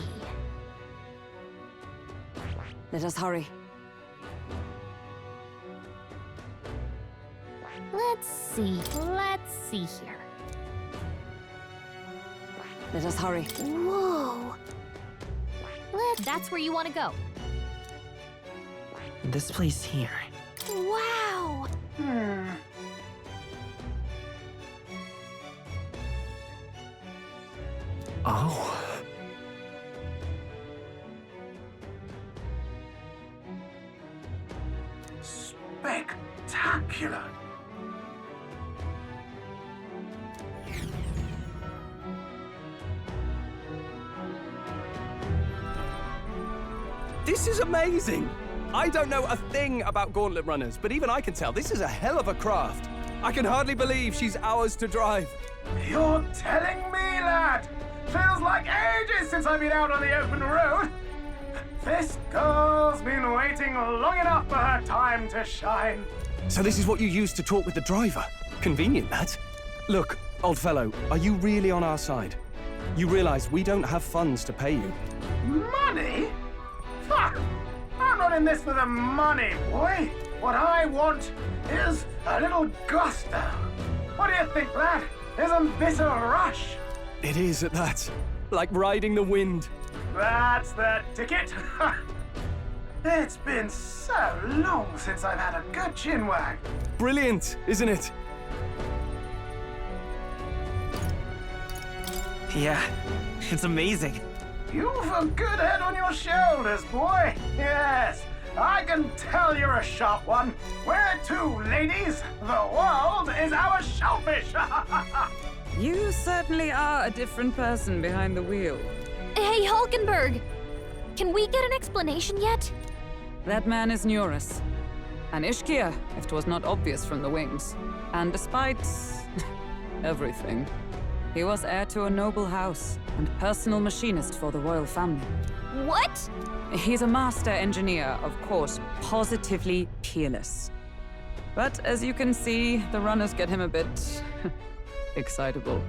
Let us hurry. Let's see. Let's see here. Let us hurry. Whoa. That's where you want to go. This place here. Wow. Oh. spectacular. This is amazing! I don't know a thing about gauntlet runners, but even I can tell this is a hell of a craft. I can hardly believe she's ours to drive. You're telling me, lad? Feels like ages since I've been out on the open road. This girl's been waiting long enough for her time to shine. So this is what you use to talk with the driver? Convenient, that. Look, old fellow, are you really on our side? You realize we don't have funds to pay you. Money? Fuck! I'm not in this for the money, boy. What I want is a little gusto. What do you think, lad? Isn't this a rush? It is at that. Like riding the wind. That's the ticket. It's been so long since I've had a good chinwag. Brilliant, isn't it? Yeah, it's amazing. You've a good head on your shoulders, boy. Yes, I can tell you're a sharp one. Where to, ladies? The world is our shellfish. You certainly are a different person behind the wheel. Hey, Hulkenberg! Can we get an explanation yet? That man is Neurus. An Ishkia, if 'twas not obvious from the wings. And despite everything, he was heir to a noble house and personal machinist for the royal family. What? He's a master engineer, of course, positively peerless. But as you can see, the runners get him a bit excitable.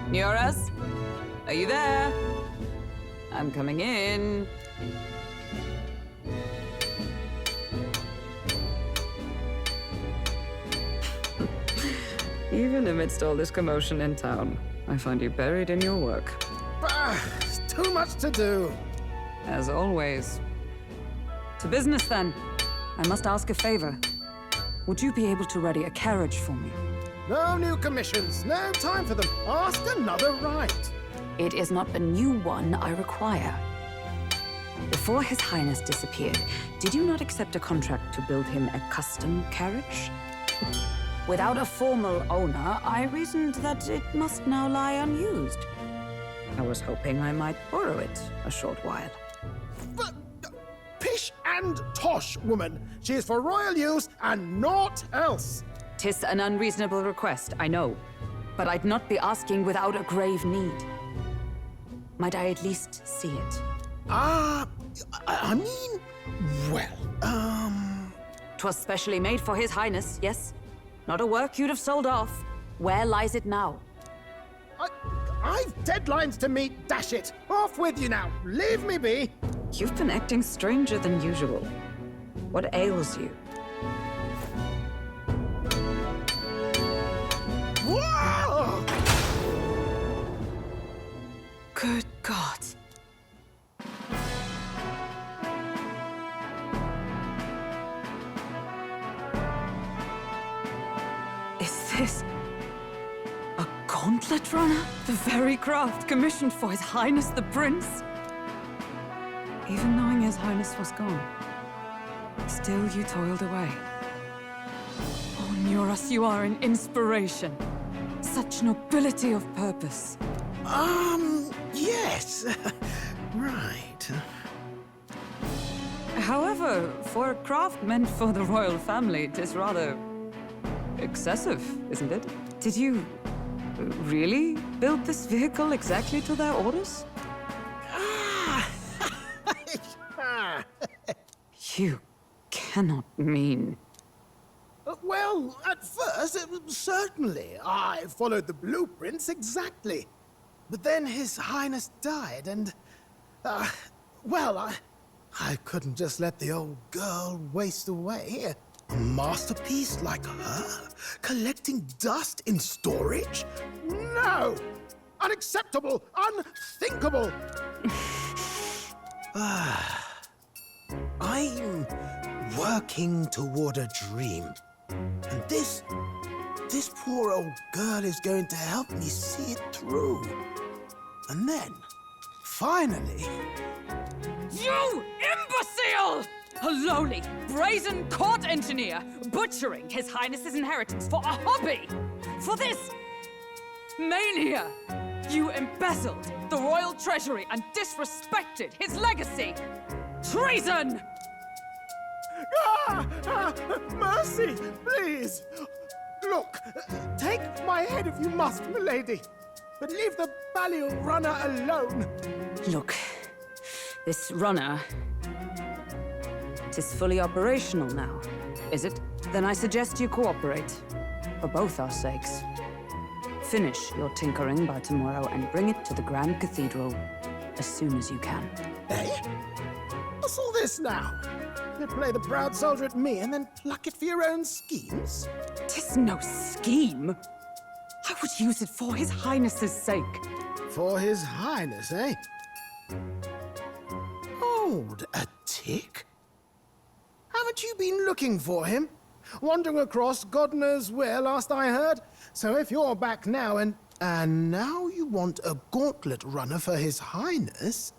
Neurus, are you there? I'm coming in. Even amidst all this commotion in town, I find you buried in your work. It's too much to do. As always. To business, then. I must ask a favor. Would you be able to ready a carriage for me? No new commissions, no time for them. Ask another right. It is not a new one I require. Before His Highness disappeared, did you not accept a contract to build him a custom carriage? Without a formal owner, I reasoned that it must now lie unused. I was hoping I might borrow it a short while. But, pish and tosh, woman. She is for royal use and naught else. 'Tis an unreasonable request, I know. But I'd not be asking without a grave need. Might I at least see it? I mean, well, 'Twas specially made for His Highness, yes? Not a work you'd have sold off. Where lies it now? I've deadlines to meet, dash it. Off with you now. Leave me be. You've been acting stranger than usual. What ails you? Whoa! Good God. Is this a gauntlet runner? The very craft commissioned for His Highness the Prince? Even knowing His Highness was gone, still you toiled away. Oh, Neurus, you are an inspiration. Such nobility of purpose. Yes. Right. However, for a craft meant for the royal family, it is rather excessive, isn't it? Did you really build this vehicle exactly to their orders? You cannot mean... Well, at first, certainly. I followed the blueprints exactly. But then His Highness died, and... well, I couldn't just let the old girl waste away. A masterpiece like her? Collecting dust in storage? No! Unacceptable! Unthinkable! I'm working toward a dream. And this this poor old girl is going to help me see it through. And then, finally... You imbecile! A lowly, brazen court engineer butchering His Highness's inheritance for a hobby! For this mania! You embezzled the royal treasury and disrespected his legacy! Treason! Mercy, please! Look, take my head if you must, milady, but leave the Balial runner alone. Look, this runner... it is fully operational now, is it? Then I suggest you cooperate, for both our sakes. Finish your tinkering by tomorrow and bring it to the Grand Cathedral as soon as you can. Eh? What's all this now? You play the proud soldier at me and then pluck it for your own schemes? 'Tis no scheme. I would use it for His Highness's sake. For His Highness, eh? Hold a tick. Haven't you been looking for him? Wandering across God knows where, last I heard. So if you're back now and now you want a gauntlet runner for His Highness?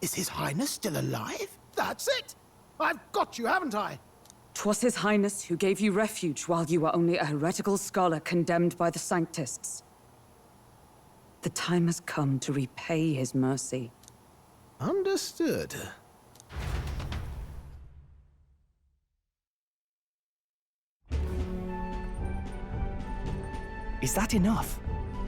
Is His Highness still alive? That's it! I've got you, haven't I? 'Twas His Highness who gave you refuge while you were only a heretical scholar condemned by the Sanctists. The time has come to repay His mercy. Understood. Is that enough?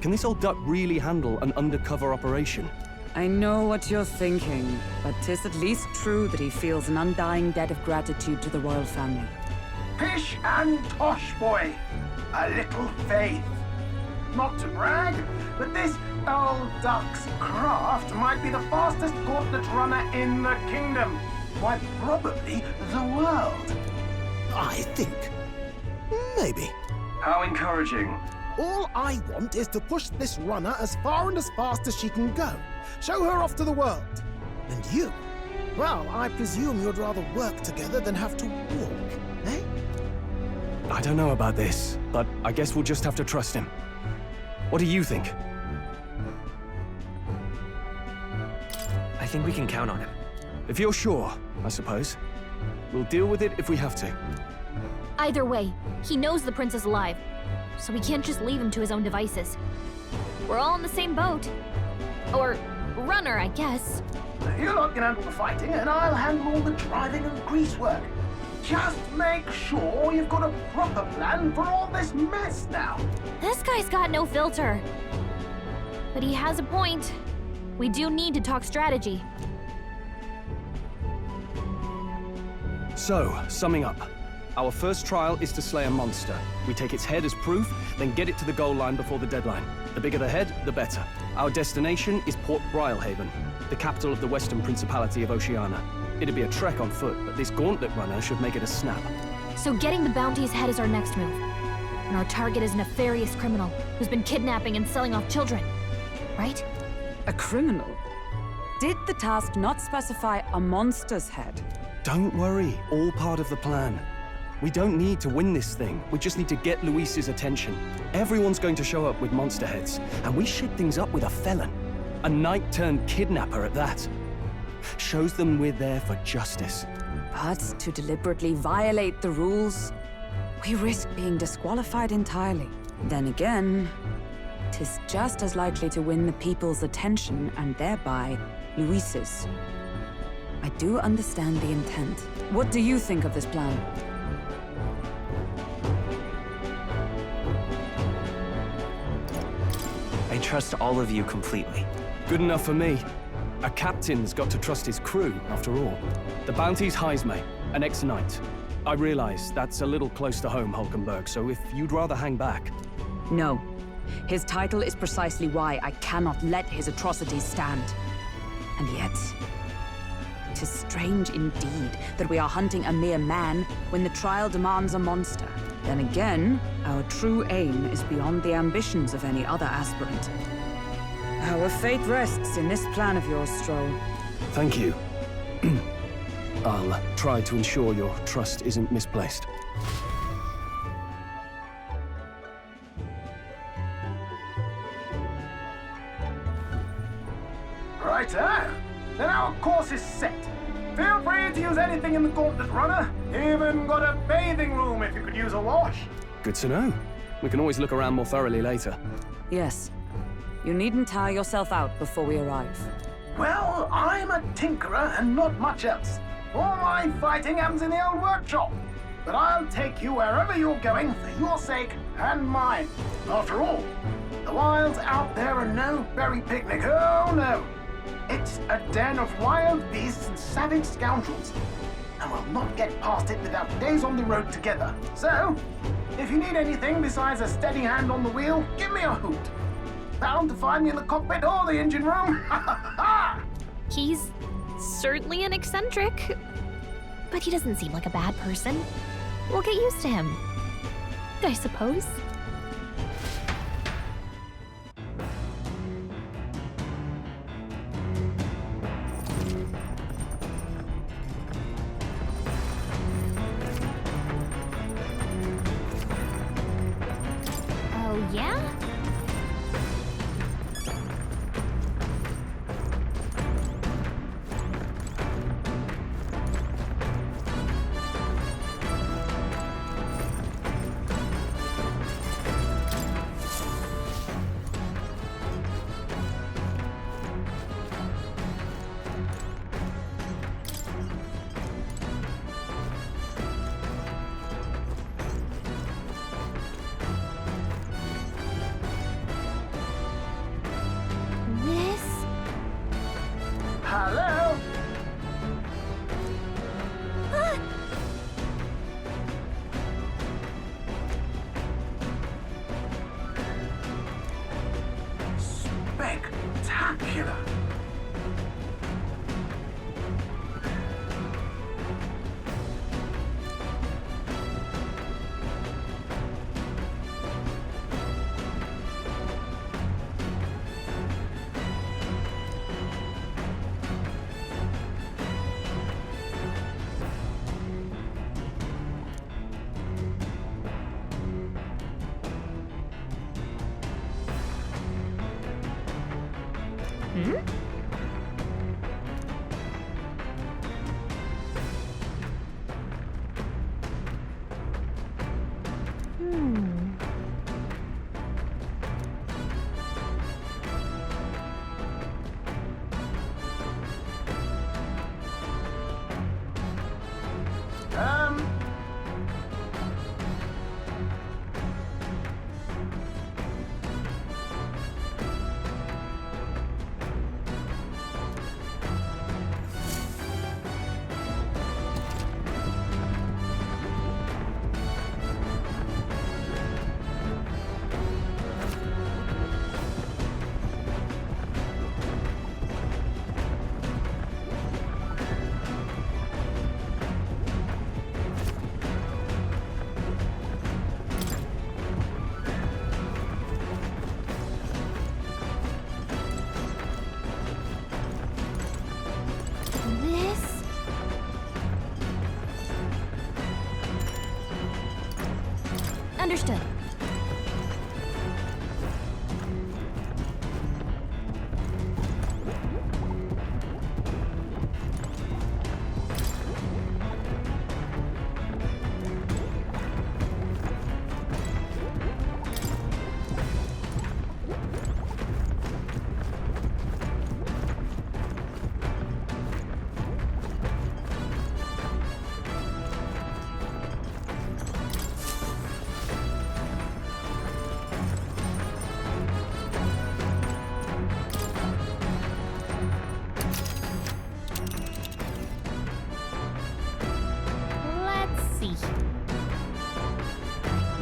Can this old duck really handle an undercover operation? I know what you're thinking, but 'tis at least true that he feels an undying debt of gratitude to the royal family. Pish and tosh, boy. A little faith. Not to brag, but this old duck's craft might be the fastest gauntlet runner in the kingdom. Quite probably the world. I think. Maybe. How encouraging. All I want is to push this runner as far and as fast as she can go. Show her off to the world. And you? Well, I presume you'd rather work together than have to walk, eh? I don't know about this, but I guess we'll just have to trust him. What do you think? I think we can count on him. If you're sure, I suppose. We'll deal with it if we have to. Either way, he knows the prince is alive, so we can't just leave him to his own devices. We're all in the same boat. Or runner, I guess. You lot can handle the fighting, and I'll handle all the driving and greasework. Just make sure you've got a proper plan for all this mess now. This guy's got no filter. But he has a point. We do need to talk strategy. So, summing up. Our first trial is to slay a monster. We take its head as proof, then get it to the goal line before the deadline. The bigger the head, the better. Our destination is Port Brylehaven, the capital of the Western Principality of Oceania. It'd be a trek on foot, but this gauntlet runner should make it a snap. So getting the bounty's head is our next move. And our target is a nefarious criminal who's been kidnapping and selling off children. Right? A criminal? Did the task not specify a monster's head? Don't worry, all part of the plan. We don't need to win this thing. We just need to get Luis's attention. Everyone's going to show up with monster heads, and we shake things up with a felon. A knight-turned-kidnapper at that. Shows them we're there for justice. But to deliberately violate the rules, we risk being disqualified entirely. Then again, 'tis just as likely to win the people's attention and thereby Luis's. I do understand the intent. What do you think of this plan? I trust all of you completely. Good enough for me. A captain's got to trust his crew, after all. The bounty's Heisme, an ex-knight. I realize that's a little close to home, Hulkenberg, so if you'd rather hang back... No. His title is precisely why I cannot let his atrocities stand. And yet, 'tis strange indeed that we are hunting a mere man when the trial demands a monster. Then again, our true aim is beyond the ambitions of any other aspirant. Our fate rests in this plan of yours, Stroll. Thank you. I'll try to ensure your trust isn't misplaced. Right, then our course is set. Feel free to use anything in the Gauntlet Runner. Even got a bathing room if you could use a wash. Good to know. We can always look around more thoroughly later. Yes. You needn't tire yourself out before we arrive. Well, I'm a tinkerer and not much else. All my fighting happens in the old workshop. But I'll take you wherever you're going for your sake and mine. After all, the wilds out there are no berry picnic. Oh no. It's a den of wild beasts and savage scoundrels. And we'll not get past it without days on the road together. So, if you need anything besides a steady hand on the wheel, give me a hoot. Bound to find me in the cockpit or the engine room. He's certainly an eccentric, but he doesn't seem like a bad person. We'll get used to him, I suppose. Oh, yeah? Hello? Spectacular. Understood.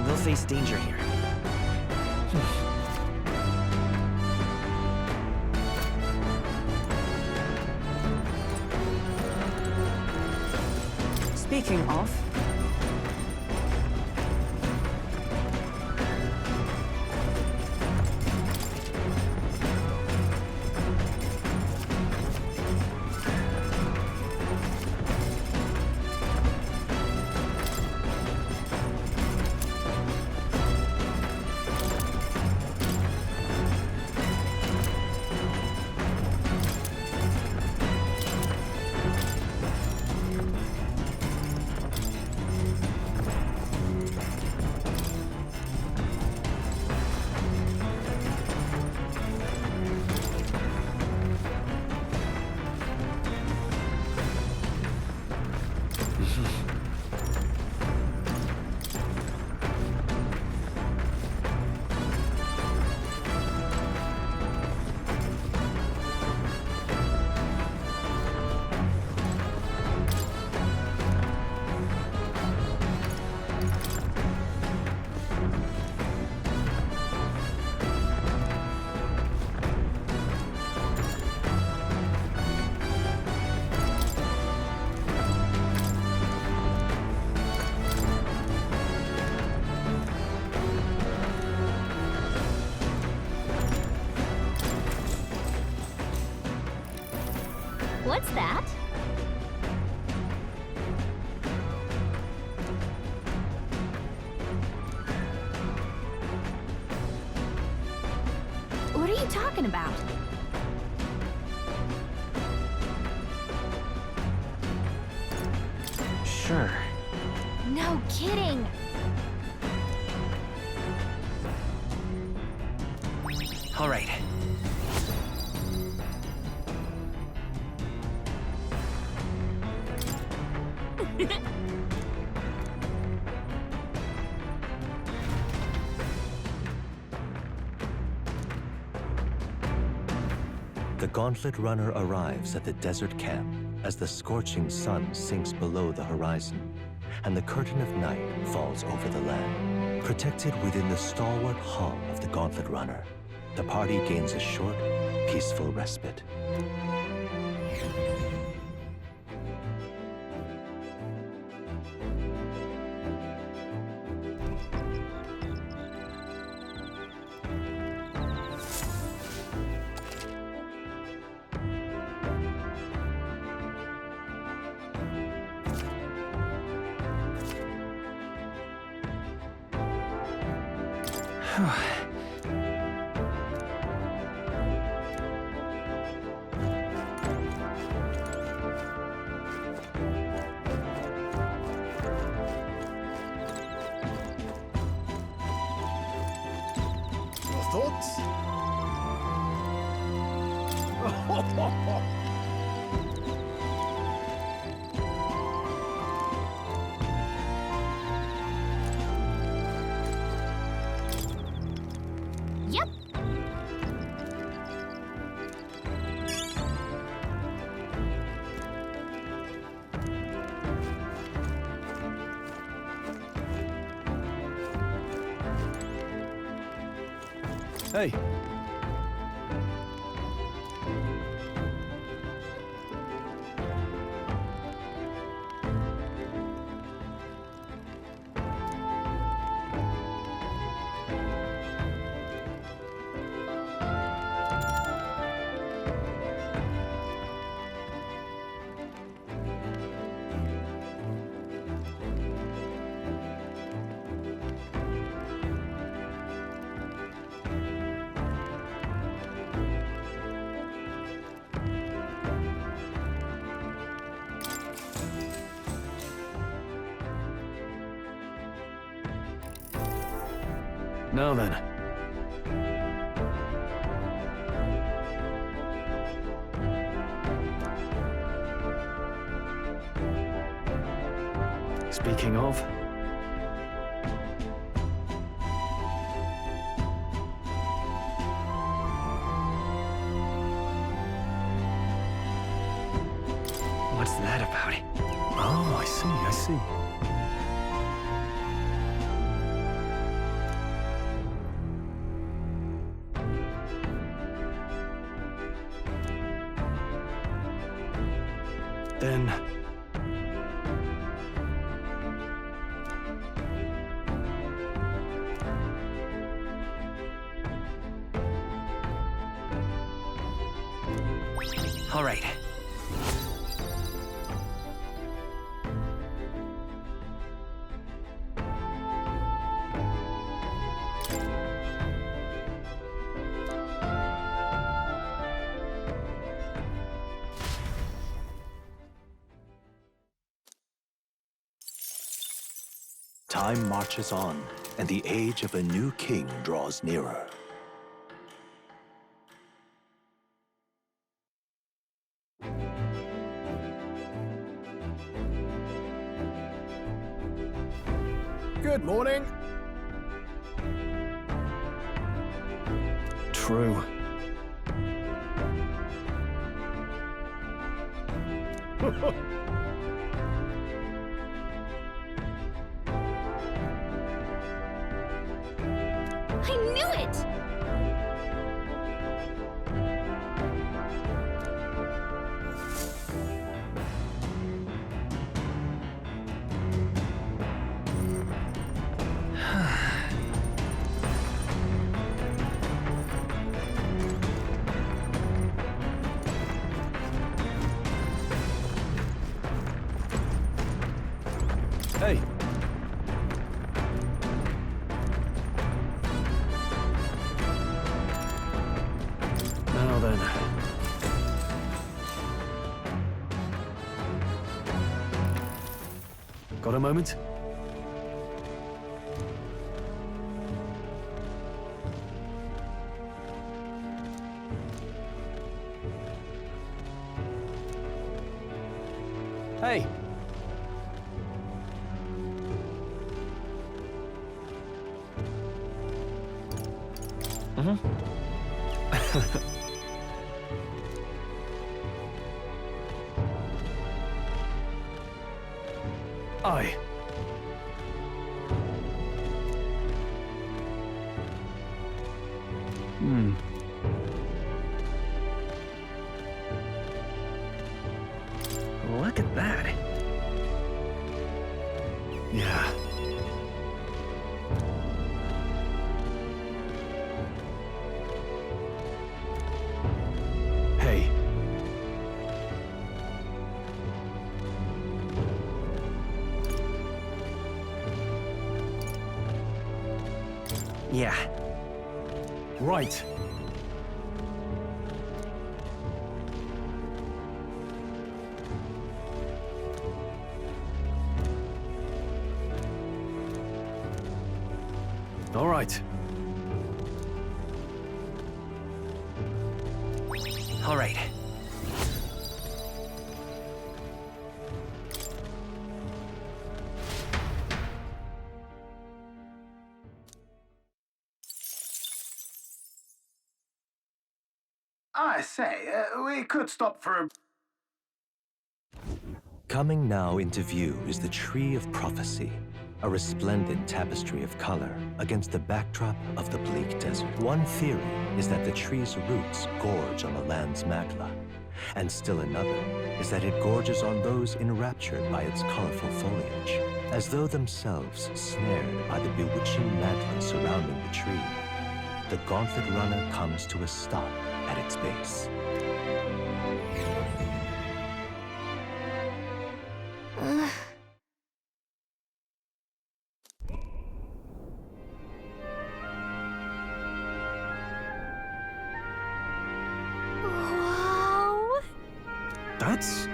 We'll face danger here. Speaking of, What's that? What are you talking about? Sure. No kidding. All right. The Gauntlet Runner arrives at the desert camp as the scorching sun sinks below the horizon, and the curtain of night falls over the land. Protected within the stalwart hull of the Gauntlet Runner, the party gains a short, peaceful respite. Your thoughts? Yep. Hey. Now then. Speaking of... What's that about? Oh, I see. Then... All right. Time marches on, and the age of a new king draws nearer. Good morning. True. I knew it! Hey. Now then. Got a moment? Hey. Aye. Look at that. Yeah. Hey. Yeah. Right. All right. All right. I say, we could stop for a... Coming now into view is the Tree of Prophecy, a resplendent tapestry of color against the backdrop of the bleak desert. One theory is that the tree's roots gorge on the land's magla, and still another is that it gorges on those enraptured by its colorful foliage, as though themselves snared by the bewitching magla surrounding the tree. The Gauntlet Runner comes to a stop at its base. Wow. That's...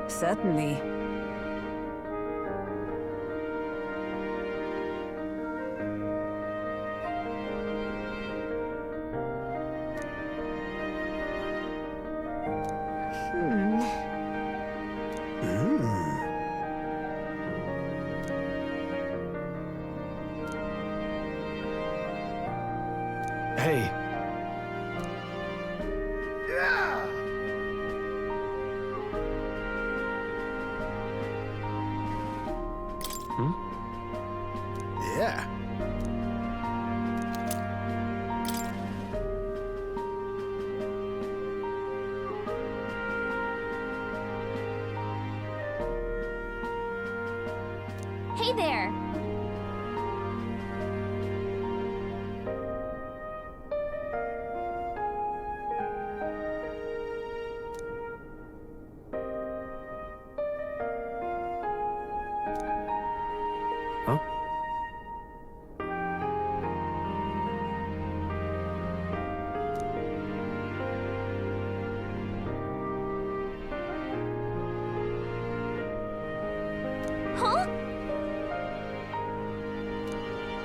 Certainly. Hey. Yeah. Yeah. Hey there! Huh? Huh?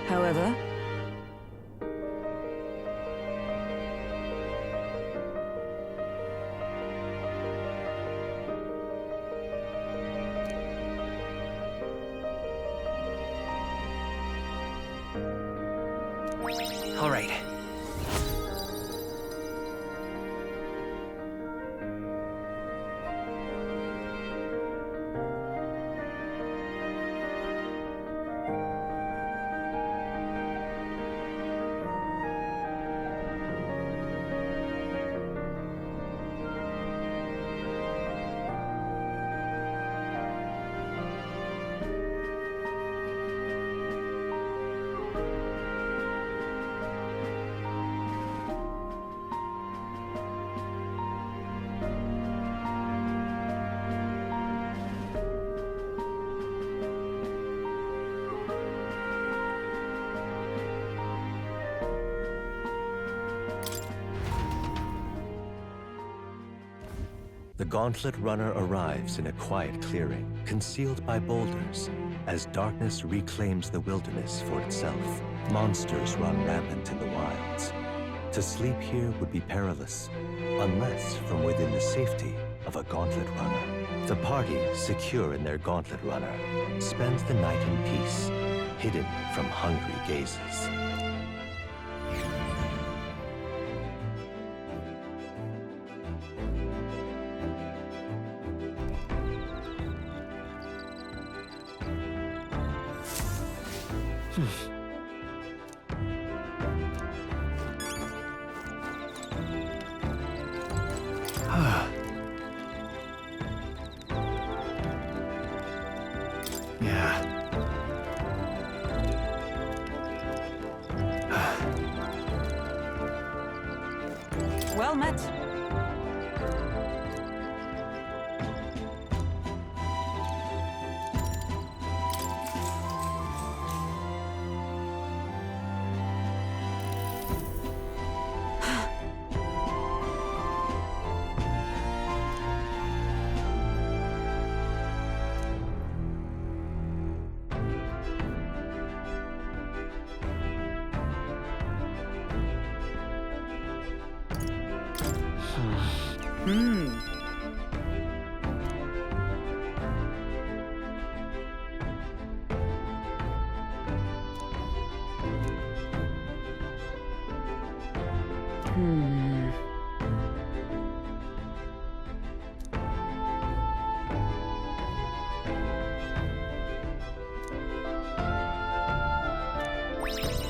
However, All right. The Gauntlet Runner arrives in a quiet clearing, concealed by boulders. As darkness reclaims the wilderness for itself, monsters run rampant in the wilds. To sleep here would be perilous, unless from within the safety of a Gauntlet Runner. The party, secure in their Gauntlet Runner, spends the night in peace, hidden from hungry gazes. Well met.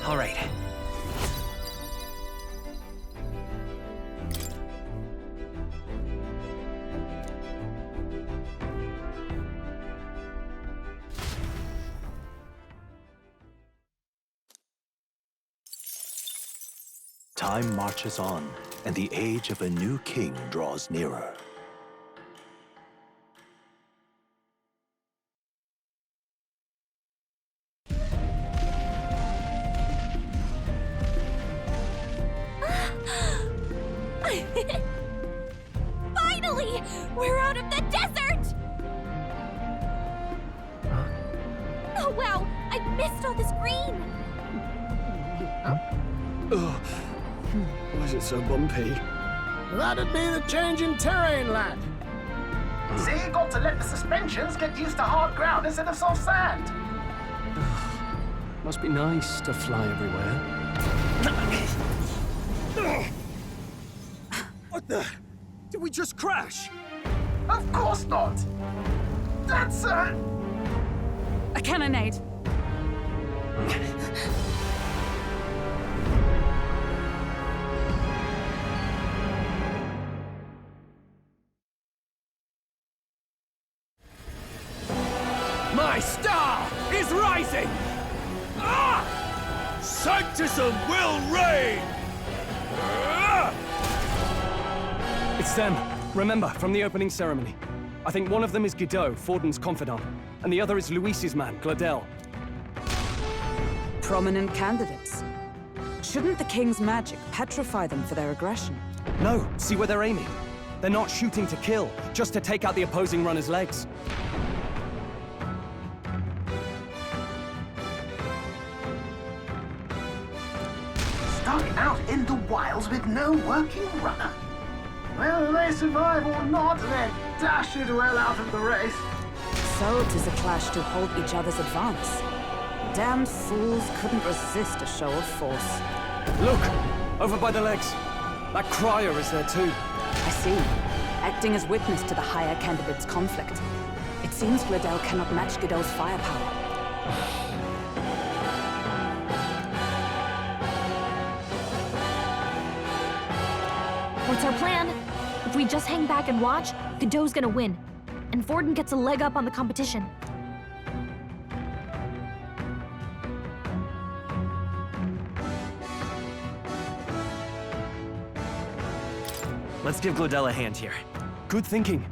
All right. Time marches on, and the age of a new king draws nearer. Finally! We're out of the desert! Oh wow, I missed all this green! Why is it so bumpy? That'd be the change in terrain, lad. See, you got to let the suspensions get used to hard ground instead of soft sand. Must be nice to fly everywhere. What the? Did we just crash? Of course not. That's A cannonade. My star is rising! Ah! Sanctism will reign! Ah! It's them. Remember, from the opening ceremony. I think one of them is Guido, Forden's confidant, and the other is Luis's man, Gladel. Prominent candidates. Shouldn't the king's magic petrify them for their aggression? No, see where they're aiming. They're not shooting to kill, just to take out the opposing runner's legs. stuck out in the wilds with no working runner. Whether they survive or not, they're dashed well out of the race. So 'tis a clash to hold each other's advance. damned fools couldn't resist a show of force. Look! Over by the legs. That crier is there too. I see. Acting as witness to the higher candidate's conflict. It seems Gladel cannot match Godot's firepower. What's our plan? If we just hang back and watch, Godot's gonna win. And Vorden gets a leg up on the competition. Let's give Glodell a hand here. Good thinking.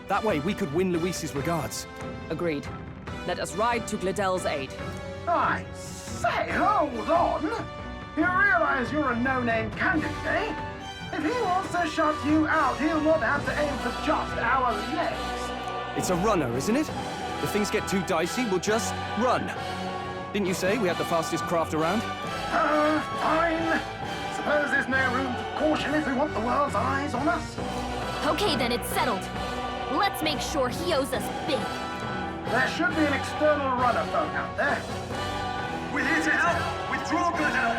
That way we could win Luis's regards. Agreed. Let us ride to Gladel's aid. I say, hold on! You realize you're a no-name candidate, eh? If he wants to shut you out, he'll not have to aim for just our legs. It's a runner, isn't it? If things get too dicey, we'll just run. Didn't you say we had the fastest craft around? Fine. Suppose there's no room for caution if we want the world's eyes on us. Okay then, it's settled. Let's make sure he owes us big. There should be an external runner phone out there. We're here to help! Withdraw, Gladel!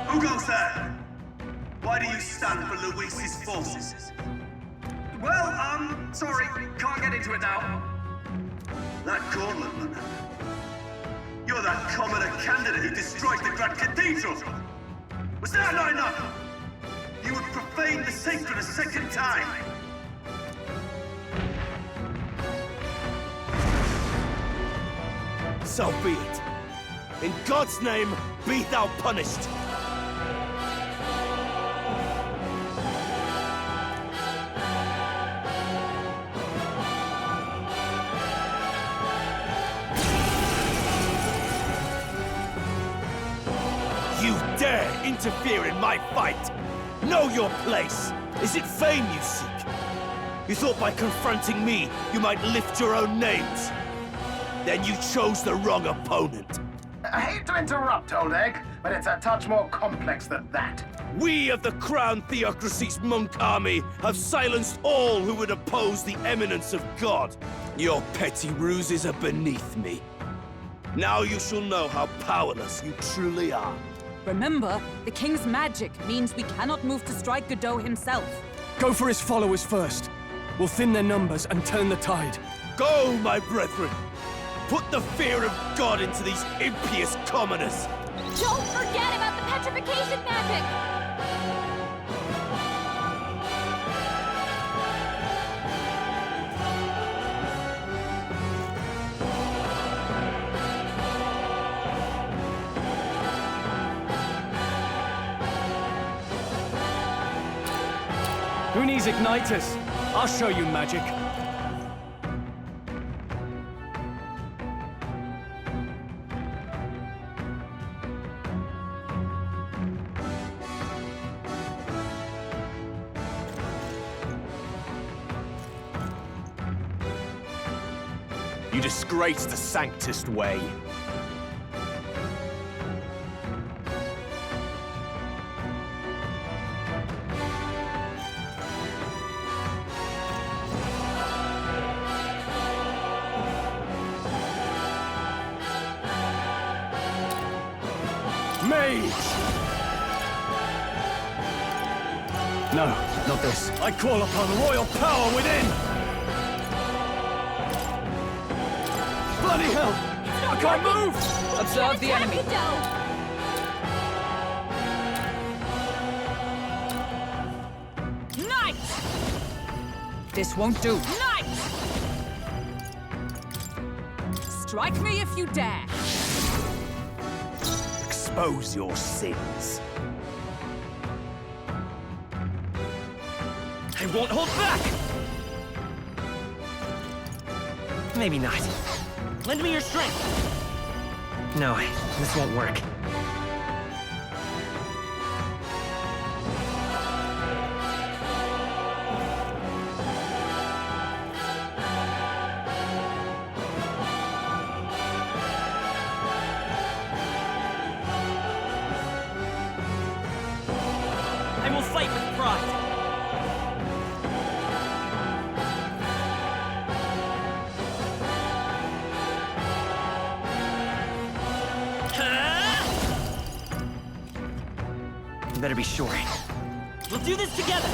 Who goes there? Why do you stand for Luis's forces? Well, sorry, can't get into it now. That gauntlet runner. You're that commoner candidate who destroyed the Grand Cathedral! Was that not enough? You would profane the sacred a second time! So be it. In God's name, be thou punished! You dare interfere in my fight! Know your place! Is it fame you seek? You thought by confronting me, you might lift your own names? Then you chose the wrong opponent. I hate to interrupt, Old Egg, but it's a touch more complex than that. We of the Crown Theocracy's monk army have silenced all who would oppose the eminence of God. Your petty ruses are beneath me. Now you shall know how powerless you truly are. Remember, the king's magic means we cannot move to strike Godot himself. Go for his followers first. We'll thin their numbers and turn the tide. Go, my brethren! Put the fear of God into these impious commoners! Don't forget about the petrification magic! Who needs igniters? I'll show you magic. You disgrace the sanctest way. Mage! No, not this. I call upon royal power within! Bloody hell! I can't move! Observe the enemy. Knight! This won't do. Knight! Strike me if you dare. Expose your sins. I won't hold back! Maybe not. Lend me your strength! No, this won't work. I will fight with pride. better be sure. We'll do this together!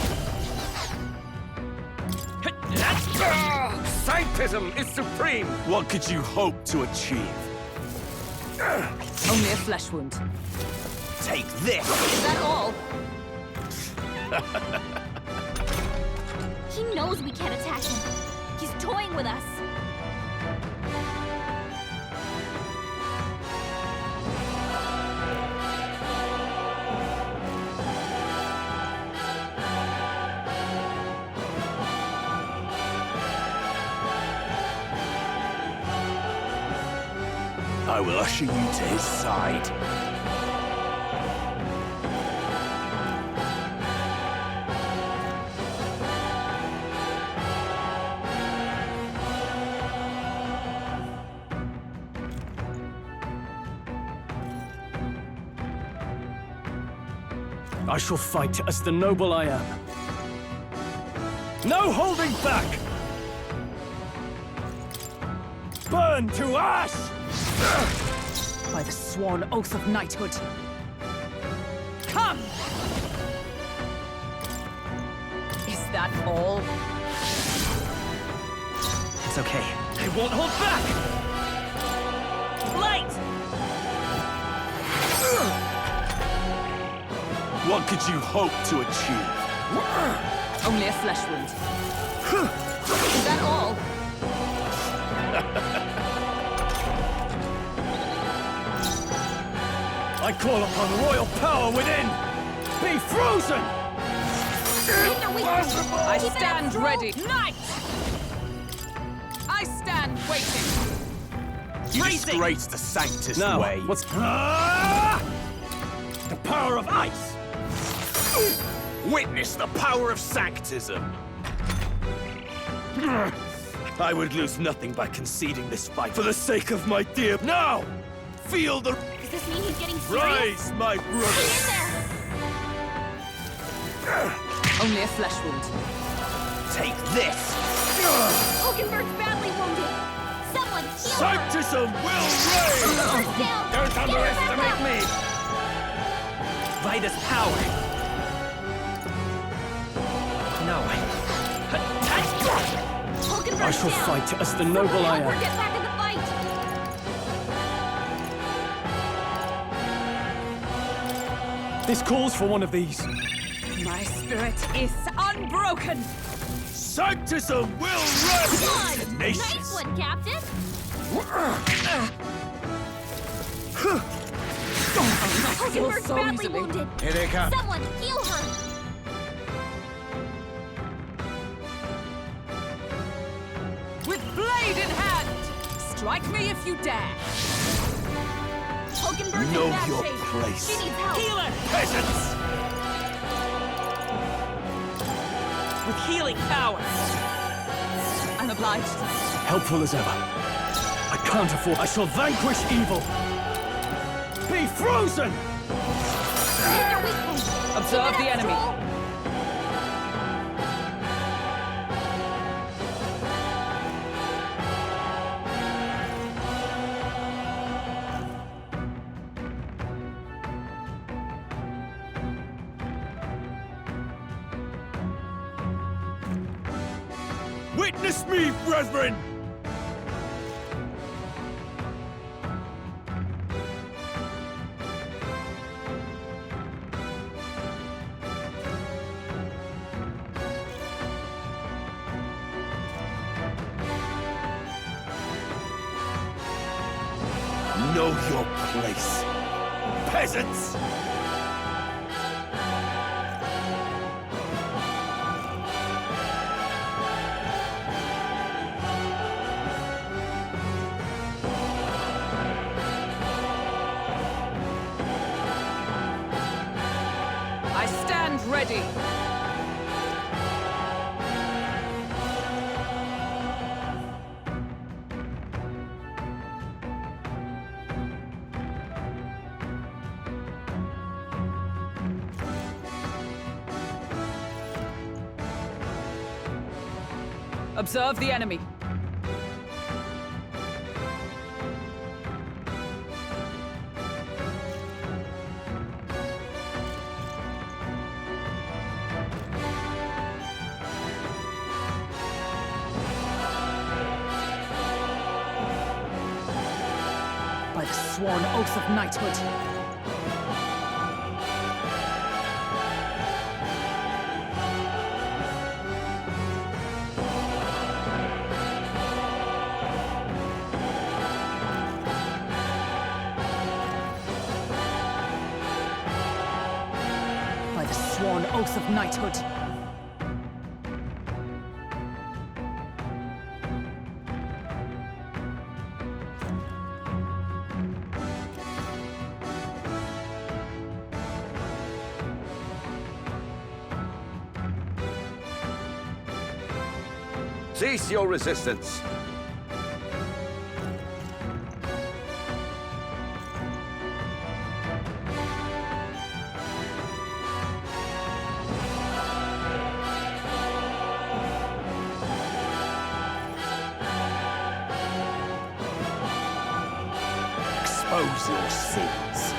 Sanctism is supreme! What could you hope to achieve? Only a flesh wound. Take this! Is that all? He knows we can't attack him. He's toying with us. I will usher you to his side. I shall fight as the noble I am. No holding back! Burn to ash! By the sworn oath of knighthood. Come! Is that all? It's okay. They won't hold back! Light! What could you hope to achieve? Only a flesh wound. Is that all? I call upon royal power within! Be frozen! I stand ready. Knight! I stand waiting. You disgrace the Sanctus Now, way. what's... The power of ice! Witness the power of Sanctism! I would lose nothing by conceding this fight for the sake of my dear... Now! Feel the... Does this mean he's getting serious? Rise, my brother! Hang in there! Only a flesh wound. Take this! Hulkenberg's badly wounded. Someone heal Sanctism will reign! her! Down. Don't Get her underestimate back me! Vida's power. No. Hulkenberg's I shall down. fight as the noble I Help her am. get back in the fight. This calls for one of these. My spirit is unbroken. Sanctism will reign! Good. Tenacious. Nice one, Captain. Hulkenberg's so badly easily. wounded. Here they come. Someone heal her. With blade in hand. Strike me if you dare. Hulkenberg's Know in bad your shape. place. She needs help. Healer! Peasants! With healing powers. I'm obliged. Helpful as ever. I can't afford... I shall vanquish evil. Be frozen! Hit their weak point. Observe Keep it the up, enemy. Stroll. Witness me, brethren! Know your place, peasants! I stand ready. Observe the enemy. By the sworn oath of knighthood. By the sworn oath of knighthood. Cease your resistance. Expose your sins.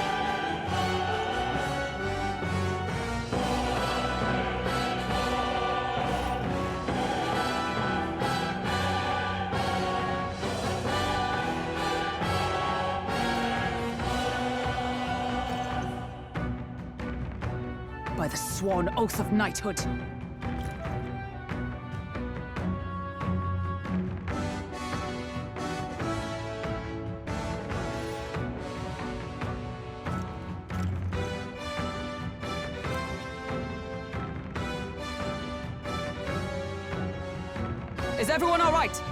By the sworn oath of knighthood. Is everyone all right?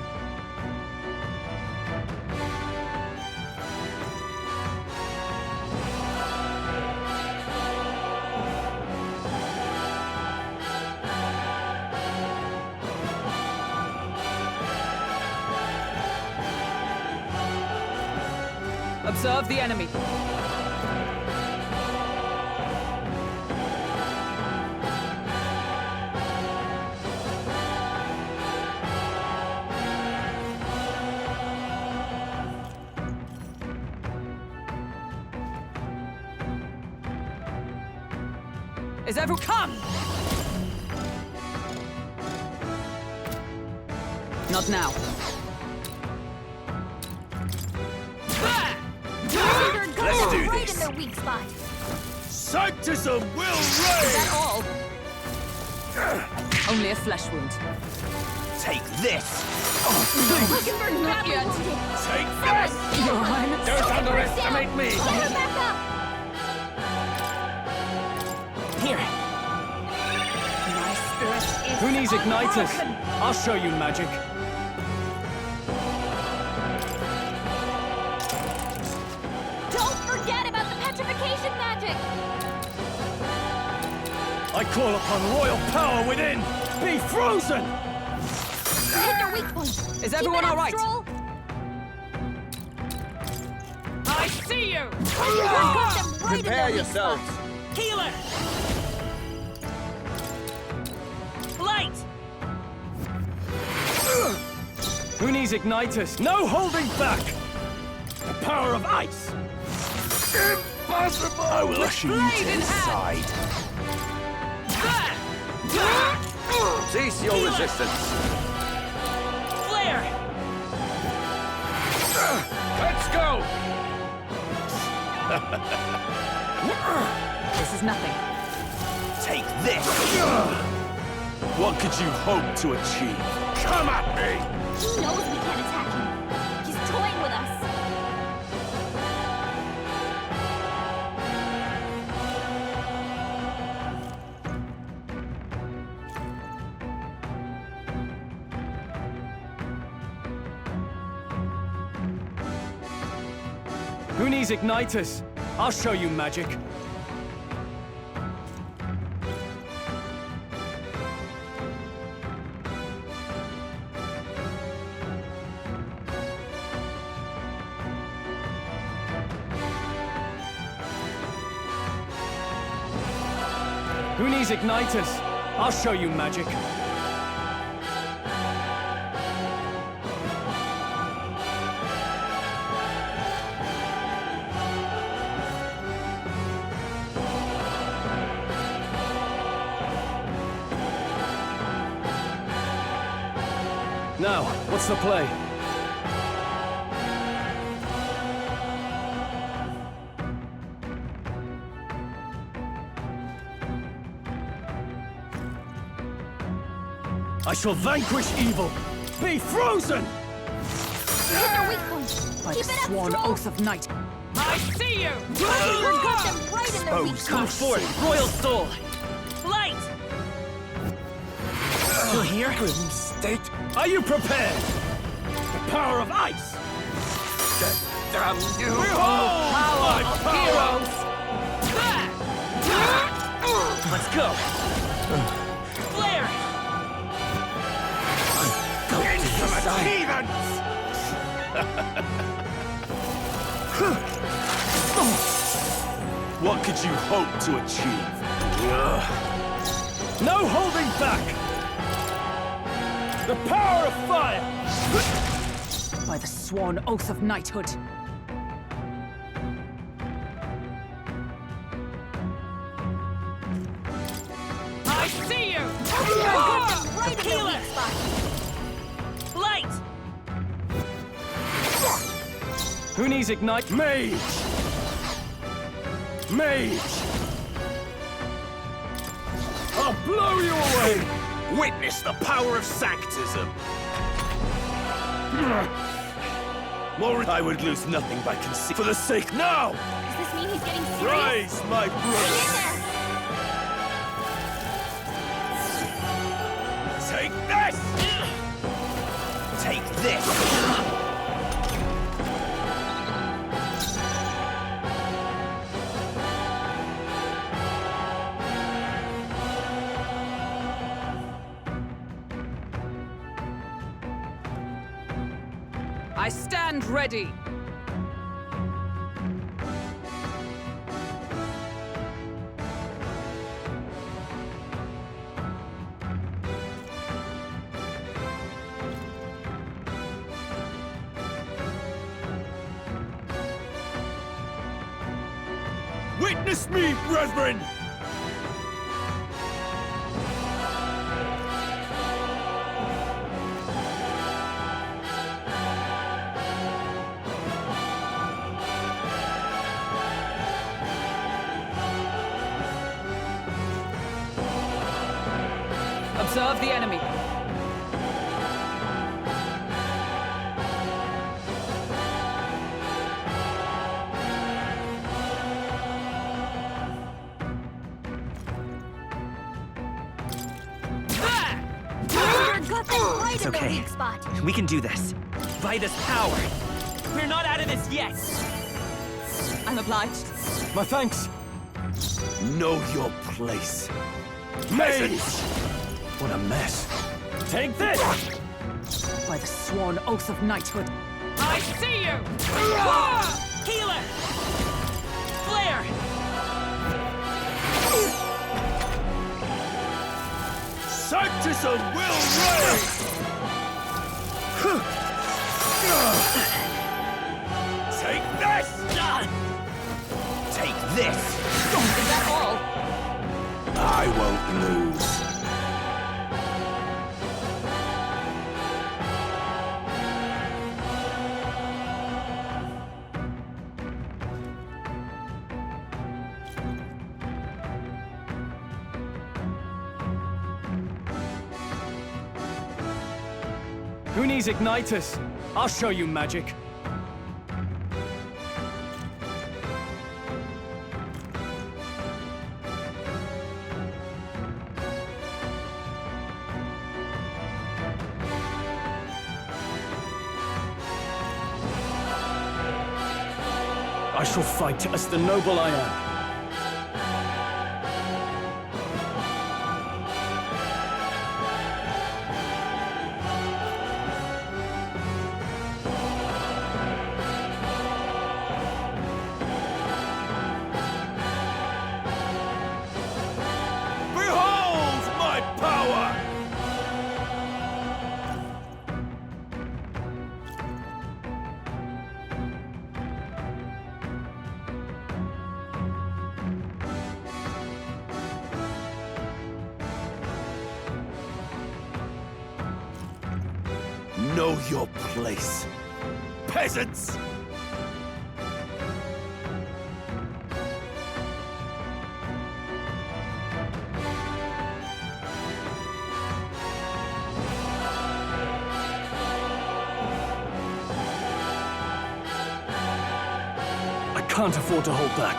Observe the enemy. Is everyone come? Not now. Let's do right this. in their weak spot. Sanctism will reign! Is that all? Only a flesh wound. Take this! Not yet. Take this! Your Highness. Don't underestimate me! Get her back up! Here. My spirit is Who needs igniters? unbroken. I'll show you magic. Don't forget about the petrification magic! I call upon royal power within! Be frozen! Hit their weak point. Is everyone all right? Stroll. I see you! Got them right in Prepare their weak yourselves. spot. Healer! Light! Who needs igniters? No holding back! The power of ice! Impossible! I will usher you blade to in his hand. side. Cease your resistance. Flare! Let's go! This is nothing. Take this! What could you hope to achieve? Come at me! He knows we can't attack him. He's toying with us. Who needs igniters? I'll show you magic. Who needs igniters? I'll show you magic. Now, what's the play? I shall vanquish evil! Be frozen! Hit the weak point. By Keep the it up sworn strong. oath of night. I see you! You got them right in their weak Come spot. forth, royal soul! Light! Still here? Grim state. Are you prepared? The power of ice! Damn you! Behold my power! Let's go! Flare! Heathens! What could you hope to achieve? No holding back! The power of fire! By the sworn oath of knighthood. I see you! Right in their weak spot. Light! Who needs ignite? Mage! Mage! I'll blow you away! Witness the power of sanctism! More, I would lose nothing by conceit. For the sake now! Does this mean he's getting serious? Rise, my brother! Take this! Take this! I stand ready. Witness me, brethren! Observe the enemy. Got them right It's in their okay. weak spot. We can do this. By this power. We're not out of this yet. I'm obliged. My thanks. Know your place. Mage! What a mess. Take this! By the sworn oath of knighthood. I see you! Healer! Flare! Sanctism will reign! Take this! Take this! Is that all? I won't lose. Who needs igniters? I'll show you magic. I shall fight as the noble I am. Behold my power! Know your place, peasants! can't afford to hold back.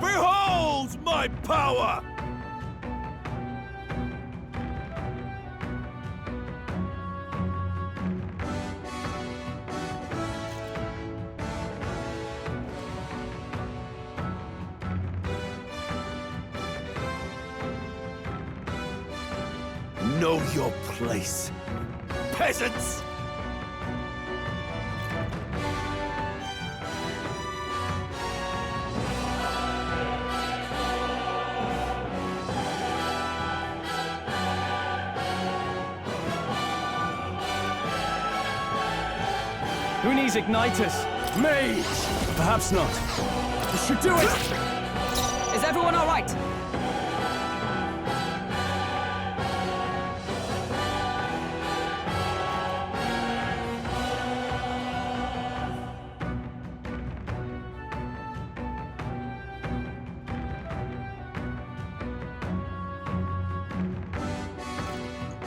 Behold my power! Know your place, peasants! Who needs igniters? Mage! Perhaps not. This should do it! Is everyone all right?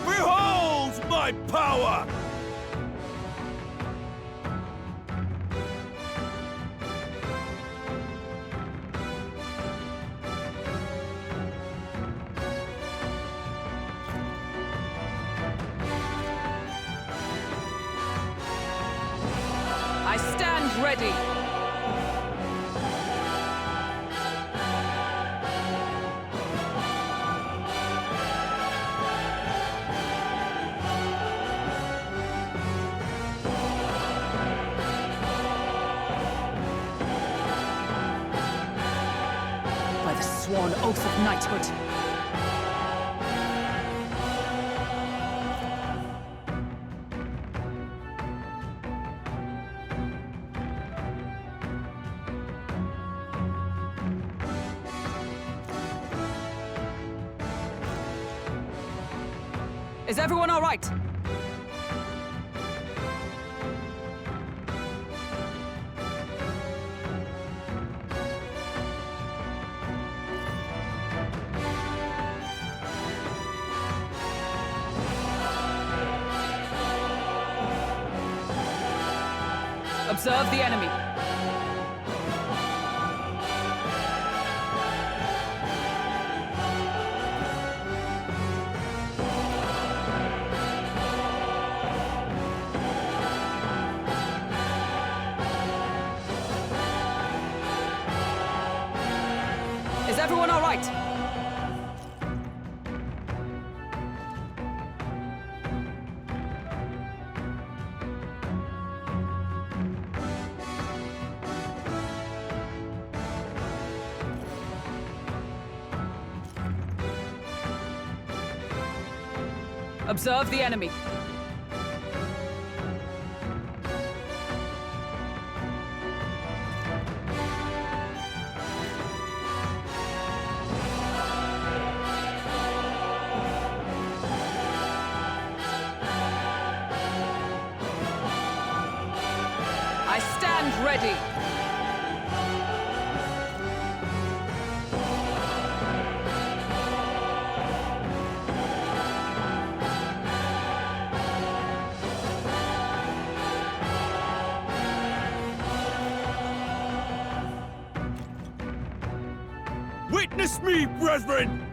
Behold my power! I stand ready. By the sworn oath of knighthood. Is everyone all right? Observe the enemy. Is everyone all right? Observe the enemy. I stand ready. Witness me, brethren!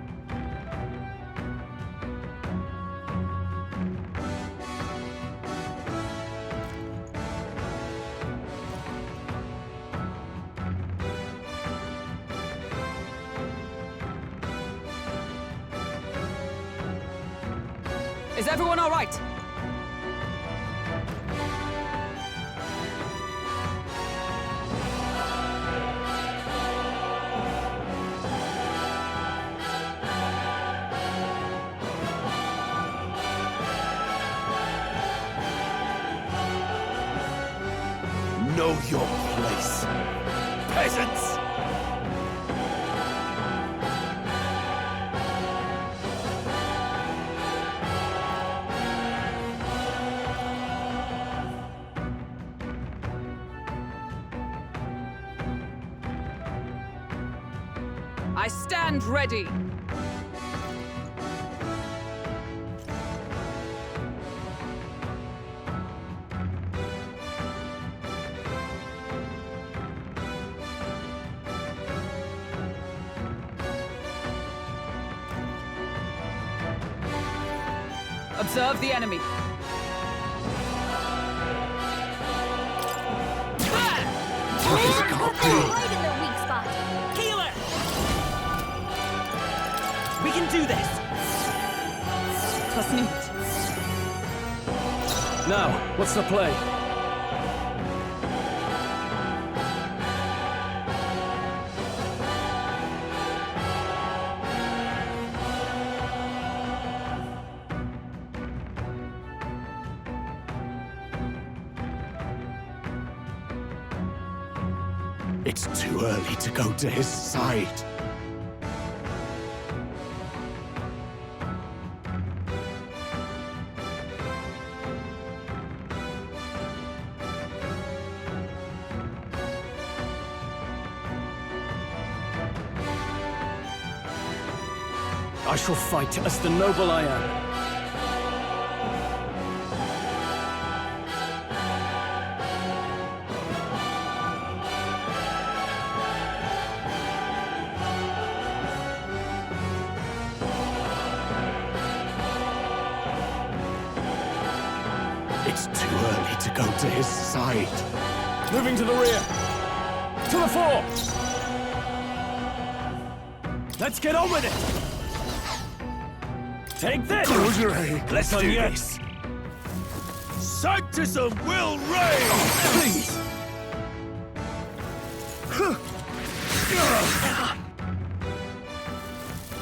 Is everyone all right? Know your place, peasants! I stand ready. Observe the enemy. Right in their weak spot. Healer! We can do this! Das nicht. Now, what's the play? It's too early to go to his side. I shall fight as the noble I am. It's too early to go to his side. Moving to the rear. To the fore! Let's get on with it! Take this! Let's do this. Sanctism will reign! Please!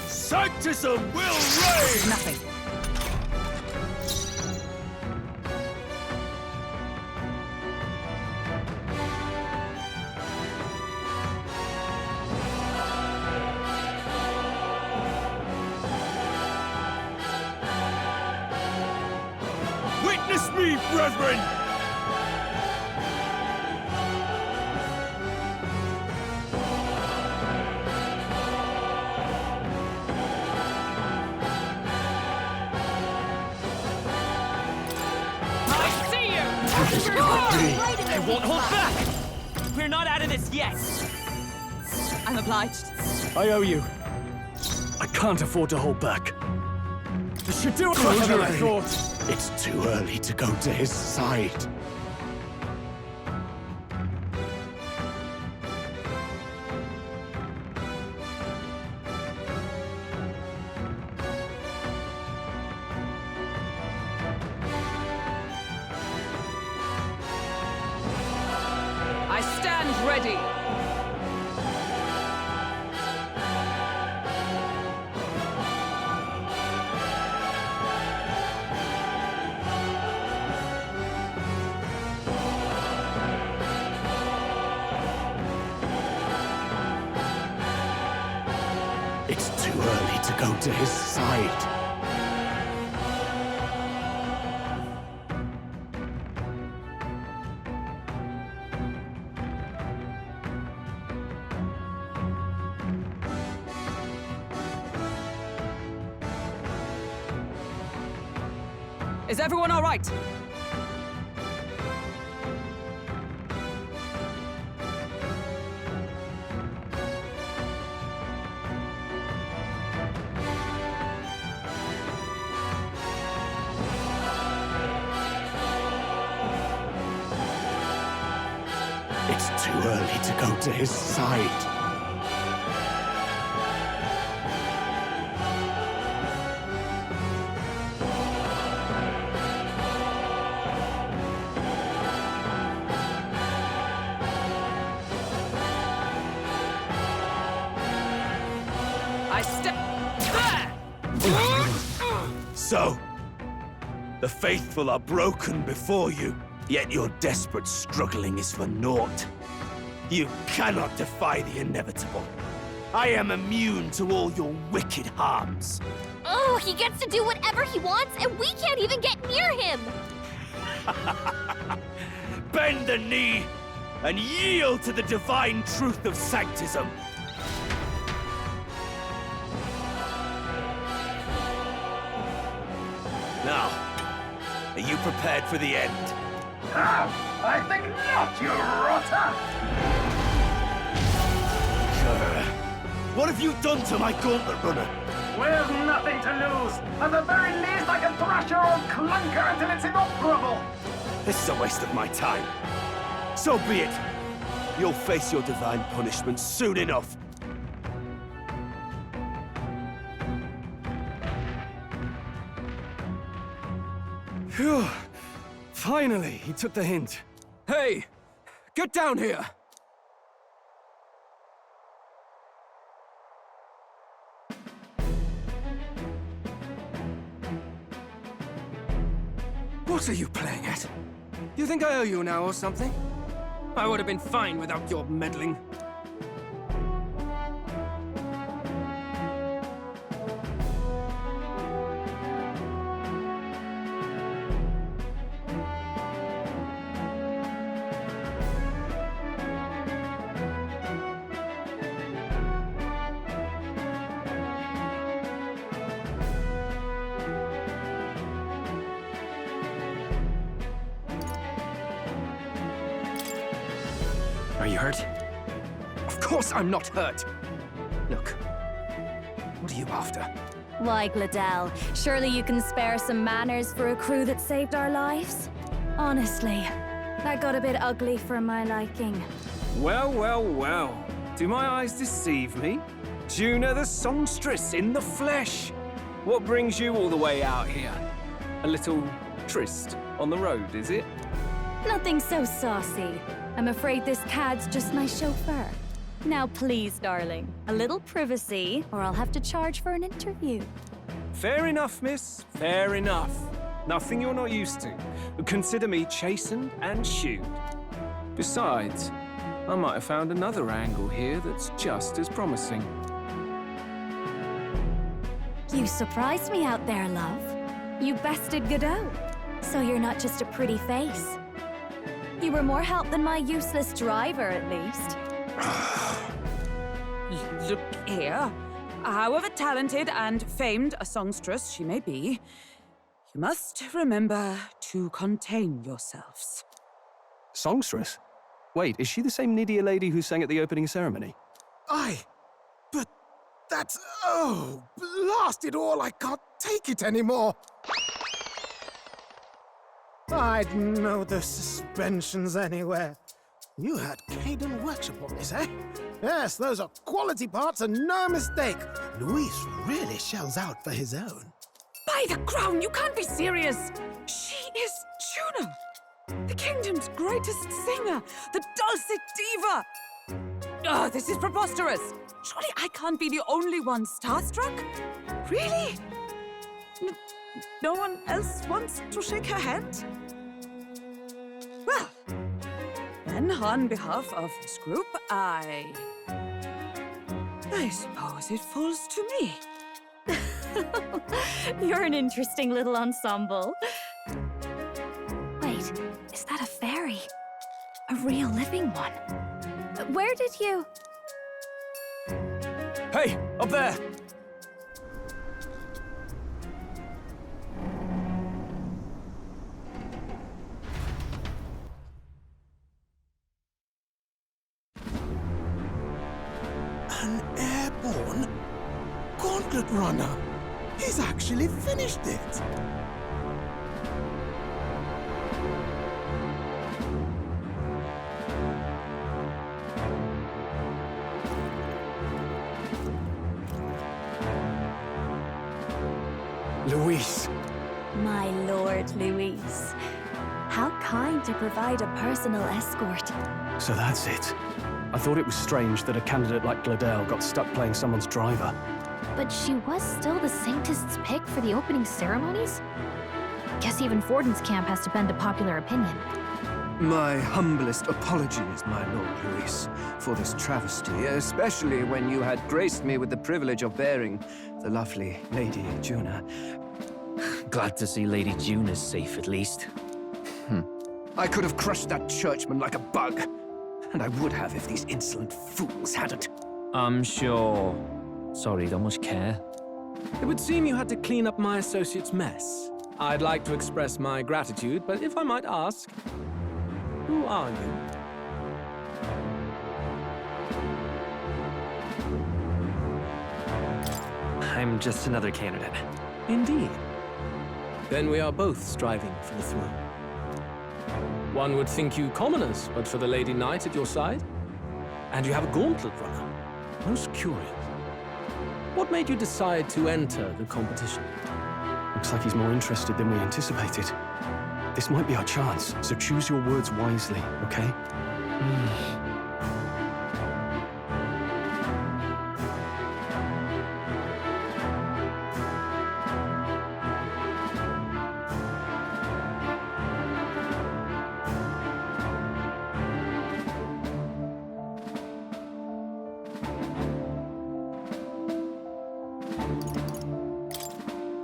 Sanctism will reign! Nothing. Witness me, brethren! I see you! I won't hold back! We're not out of this yet! I'm obliged. I owe you. I can't afford to hold back. This should do it better than I thought. It's too early to go to his side. I stand ready. It's too early to go to his side. Is everyone all right? It's too early to go to his side. I step. So, the faithful are broken before you, yet your desperate struggling is for naught. You cannot defy the inevitable. I am immune to all your wicked harms. Oh, he gets to do whatever he wants, and we can't even get near him! Bend the knee and yield to the divine truth of sanctism. Now, are you prepared for the end? I think not, you rotter! What have you done to my gauntlet runner? We've nothing to lose. At the very least, I can thrash your old clunker until it's inoperable. This is a waste of my time. So be it. You'll face your divine punishment soon enough. Phew. Finally, he took the hint. Hey! Get down here! What are you playing at? You think I owe you now or something? I would have been fine without your meddling. Are you hurt? Of course I'm not hurt. Look, what are you after? Why, Gladell, surely you can spare some manners for a crew that saved our lives? Honestly, that got a bit ugly for my liking. Well, well, well. Do my eyes deceive me? Juna the songstress in the flesh. What brings you all the way out here? A little tryst on the road, is it? Nothing so saucy. I'm afraid this cad's just my chauffeur. Now please, darling, a little privacy, or I'll have to charge for an interview. Fair enough, miss. Fair enough. Nothing you're not used to. Consider me chastened and shooed. Besides, I might have found another angle here that's just as promising. You surprised me out there, love. You bested Godot. So you're not just a pretty face. You were more help than my useless driver, at least. Look here. However talented and famed a songstress she may be, you must remember to contain yourselves. Songstress? Wait, is she the same Nydia lady who sang at the opening ceremony? But that's... Oh, blast it all, I can't take it anymore. I'd know those suspensions anywhere. You had Caden workshop on this, eh? Yes, those are quality parts and no mistake. Luis really shells out for his own. By the crown, you can't be serious! She is Juna, the kingdom's greatest singer, the dulcet diva! Oh, this is preposterous! Surely I can't be the only one starstruck? Really? No one else wants to shake her hand? Well, then on behalf of this group, I suppose it falls to me. You're an interesting little ensemble. Wait, is that a fairy? A real living one? Where did you... Hey, up there! An airborne gauntlet runner. He's actually finished it. Luis. My lord, Luis. How kind to provide a personal escort. So that's it. I thought it was strange that a candidate like Gladell got stuck playing someone's driver. But she was still the Sanctist's pick for the opening ceremonies? Guess even Forden's camp has to bend to popular opinion. My humblest apologies, my Lord Luis, for this travesty, especially when you had graced me with the privilege of bearing the lovely Lady Juna. Glad to see Lady Juna's safe, at least. I could have crushed that churchman like a bug. And I would have if these insolent fools hadn't. I'm sure. Sorry, don't much care. It would seem you had to clean up my associate's mess. I'd like to express my gratitude, but if I might ask, who are you? I'm just another candidate. Indeed. Then we are both striving for the throne. One would think you commoners, but for the Lady Knight at your side. And you have a gauntlet runner. Most curious. What made you decide to enter the competition? Looks like he's more interested than we anticipated. This might be our chance, so choose your words wisely, okay?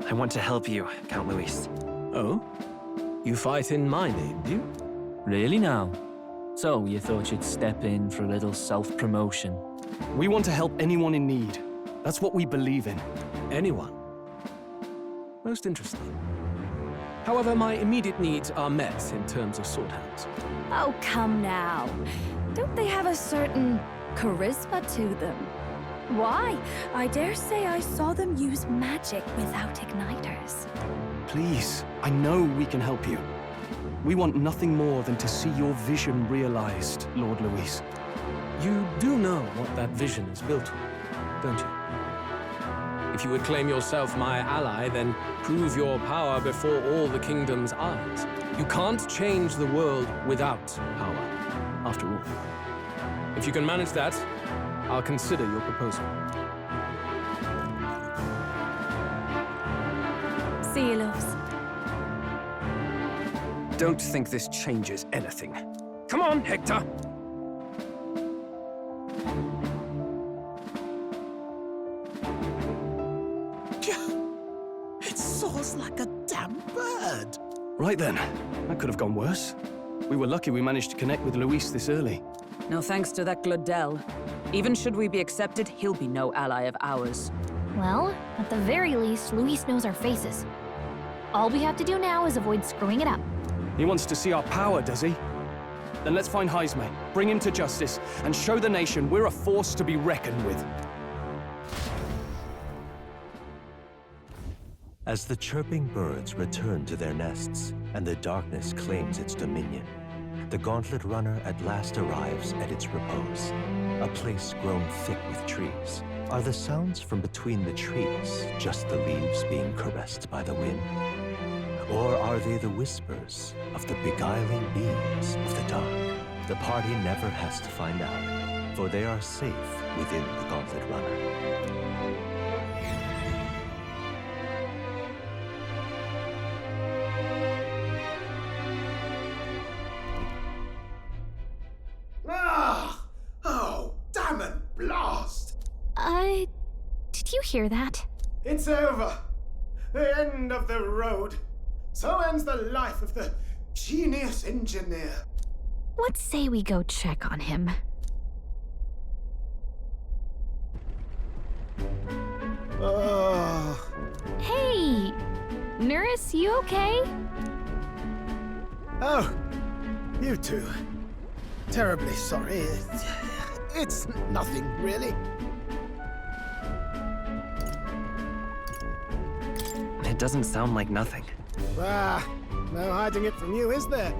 I want to help you, Count Luis. Oh? You fight in my name, do you? Really now? So, you thought you'd step in for a little self-promotion? We want to help anyone in need. That's what we believe in. Anyone? Most interesting. However, my immediate needs are met in terms of sword hands. Oh, come now. Don't they have a certain charisma to them? Why? I dare say I saw them use magic without igniters. Please, I know we can help you. We want nothing more than to see your vision realized, Lord Luis. You do know what that vision is built on, don't you? If you would claim yourself my ally, then prove your power before all the kingdom's eyes. You can't change the world without power, after all. If you can manage that, I'll consider your proposal. See you, loves. Don't think this changes anything. Come on, Hector! It soars like a damn bird. Right then, that could have gone worse. We were lucky we managed to connect with Luis this early. No thanks to that Glodell. Even should we be accepted, he'll be no ally of ours. Well, at the very least, Luis knows our faces. All we have to do now is avoid screwing it up. He wants to see our power, does he? Then let's find Jaime, bring him to justice, and show the nation we're a force to be reckoned with. As the chirping birds return to their nests and the darkness claims its dominion, the Gauntlet Runner at last arrives at its repose, a place grown thick with trees. Are the sounds from between the trees just the leaves being caressed by the wind? Or are they the whispers of the beguiling beams of the dark? The party never has to find out, for they are safe within the Gauntlet Runner. Oh, damn it, blast! Did you hear that? It's over. The end of the road. So ends the life of the genius engineer. Let's say we go check on him. Oh. Hey! Nurse, you okay? Oh, you two. Terribly sorry. It's nothing, really. It doesn't sound like nothing. Ah, no hiding it from you, is there?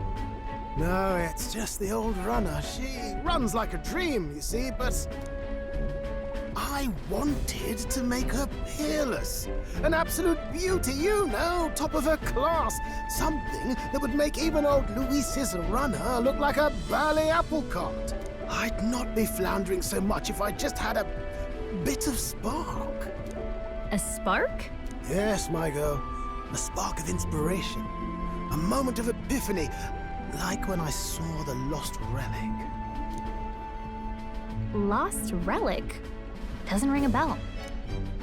No, it's just the old runner. She runs like a dream, you see, but I wanted to make her peerless. An absolute beauty, you know, top of her class. Something that would make even old Luis's runner look like a burly apple cart. I'd not be floundering so much if I just had a bit of spark. A spark? Yes, my girl. A spark of inspiration. A moment of epiphany, like when I saw the lost relic. Lost relic? Doesn't ring a bell.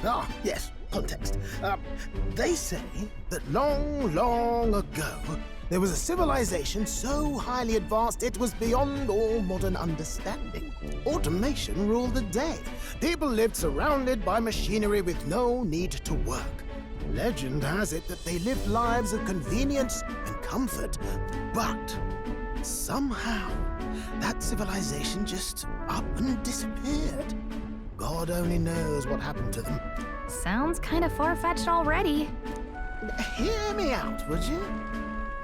Ah, yes, context. They say that long, long ago, there was a civilization so highly advanced it was beyond all modern understanding. Automation ruled the day. People lived surrounded by machinery with no need to work. Legend has it that they lived lives of convenience and comfort, but somehow that civilization just up and disappeared. God only knows what happened to them. Sounds kind of far-fetched already. Hear me out, would you?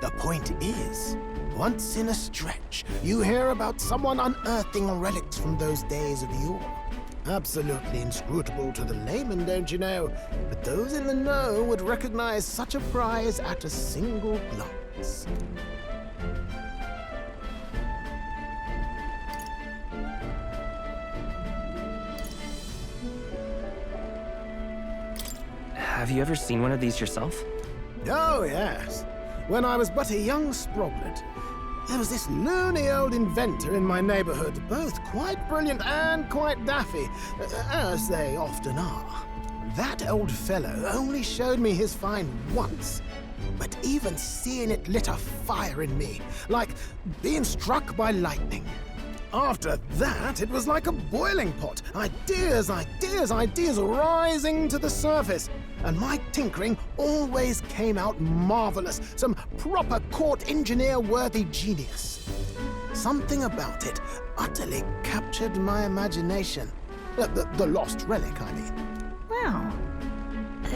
The point is, once in a stretch, you hear about someone unearthing relics from those days of yore. Absolutely inscrutable to the layman, don't you know? But those in the know would recognize such a prize at a single glance. Have you ever seen one of these yourself? Oh, yes. When I was but a young sproglet, there was this loony old inventor in my neighborhood, both quite brilliant and quite daffy, as they often are. That old fellow only showed me his find once, but even seeing it lit a fire in me, like being struck by lightning. After that, it was like a boiling pot. Ideas, ideas, ideas rising to the surface. And my tinkering always came out marvelous. Some proper court engineer-worthy genius. Something about it utterly captured my imagination. The lost relic, I mean. Wow.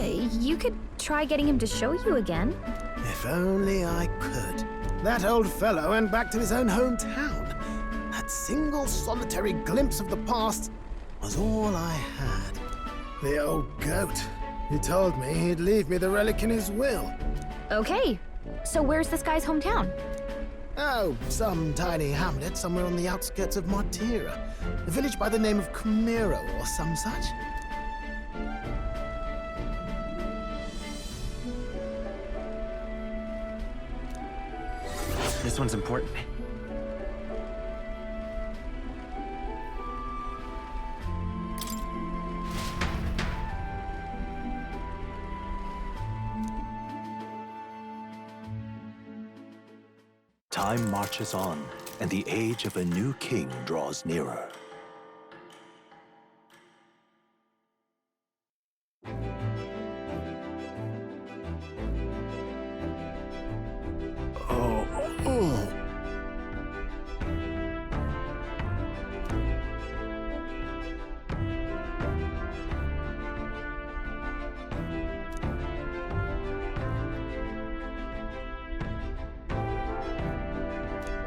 You could try getting him to show you again. If only I could. That old fellow went back to his own hometown. That single solitary glimpse of the past was all I had. The old goat. He told me he'd leave me the relic in his will. Okay, so where's this guy's hometown? Oh, some tiny hamlet somewhere on the outskirts of Martira. A village by the name of Camiro or some such. This one's important. Time marches on, and the age of a new king draws nearer.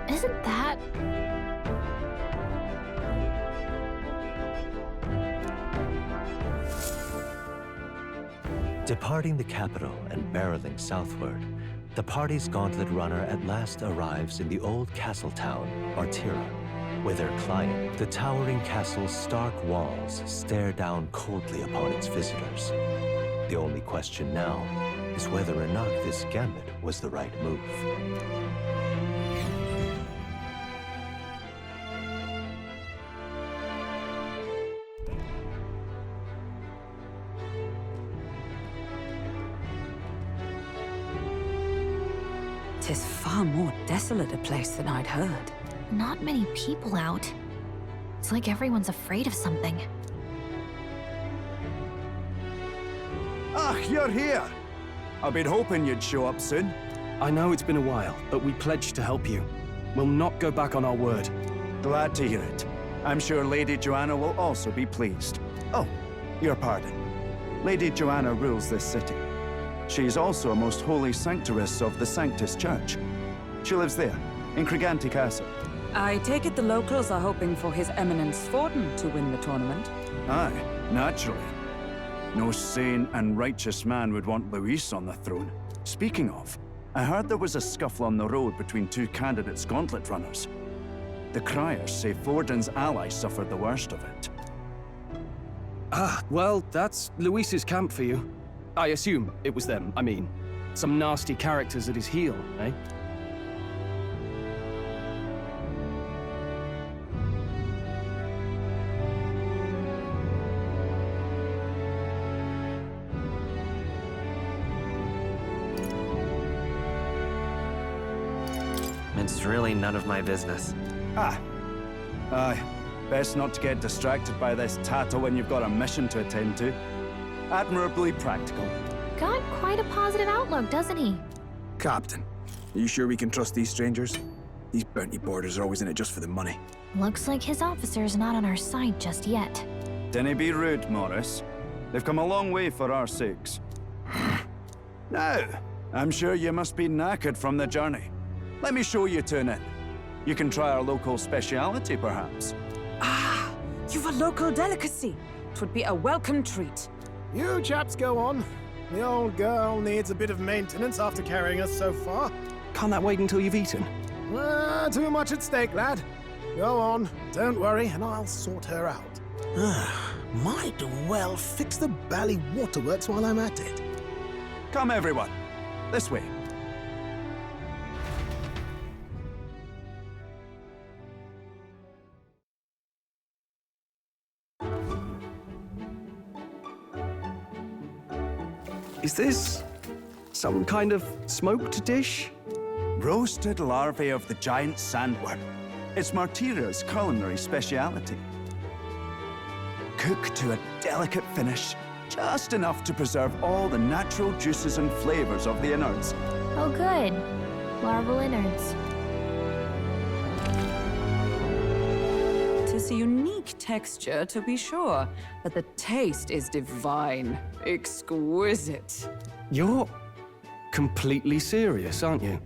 Isn't that... Departing the capital and barreling southward, the party's gauntlet runner at last arrives in the old castle town, Martira, where their client, the towering castle's stark walls, stare down coldly upon its visitors. The only question now is whether or not this gambit was the right move. Tis far more desolate a place than I'd heard. Not many people out. It's like everyone's afraid of something. Ah, you're here! I've been hoping you'd show up soon. I know it's been a while, but we pledged to help you. We'll not go back on our word. Glad to hear it. I'm sure Lady Joanna will also be pleased. Oh, your pardon. Lady Joanna rules this city. She's also a most holy sanctoress of the Sanctus Church. She lives there, in Criganti Castle. I take it the locals are hoping for His Eminence Forden to win the tournament. Aye, naturally. No sane and righteous man would want Luis on the throne. Speaking of, I heard there was a scuffle on the road between two candidates gauntlet runners. The criers say Forden's allies suffered the worst of it. Ah, well, that's Luis's camp for you. I assume it was them, I mean. Some nasty characters at his heel, eh? It's really none of my business. Ah. Aye. Best not to get distracted by this tattle when you've got a mission to attend to. Admirably practical. got quite a positive outlook, doesn't he? Captain, are you sure we can trust these strangers? These bounty boarders are always in it just for the money. Looks like his officer's not on our side just yet. Dinna be rude, Morris. They've come a long way for our sakes. Now, I'm sure you must be knackered from the journey. Let me show you to an inn. You can try our local speciality, perhaps. Ah, you've a local delicacy. It would be a welcome treat. You chaps go on. The old girl needs a bit of maintenance after carrying us so far. Can't that wait until you've eaten? Too much at stake, lad. Go on, don't worry, and I'll sort her out. Might well fix the Bally Waterworks while I'm at it. Come, everyone. This way. Is this some kind of smoked dish? Roasted larvae of the giant sandworm. It's Martira's culinary speciality. Cooked to a delicate finish, just enough to preserve all the natural juices and flavors of the innards. Oh good. Larval innards. Tis a unique texture, to be sure, but the taste is divine. Exquisite. You're completely serious, aren't you?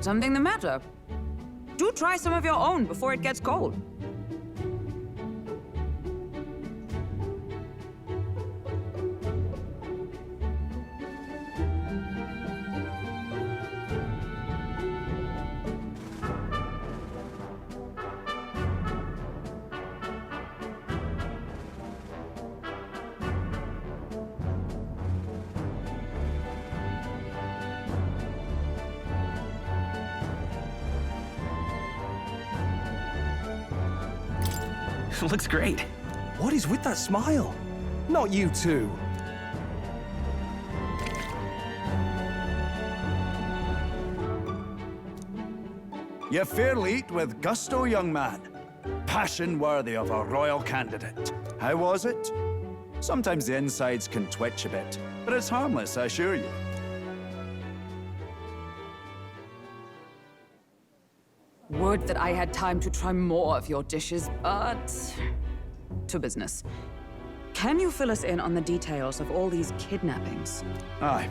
Something the matter? Do try some of your own before it gets cold. Looks great. What is with that smile? Not you too. You fairly eat with gusto, young man. Passion worthy of a royal candidate. How was it? Sometimes the insides can twitch a bit, but it's harmless, I assure you. Would that I had time to try more of your dishes, but... to business. Can you fill us in on the details of all these kidnappings? Aye.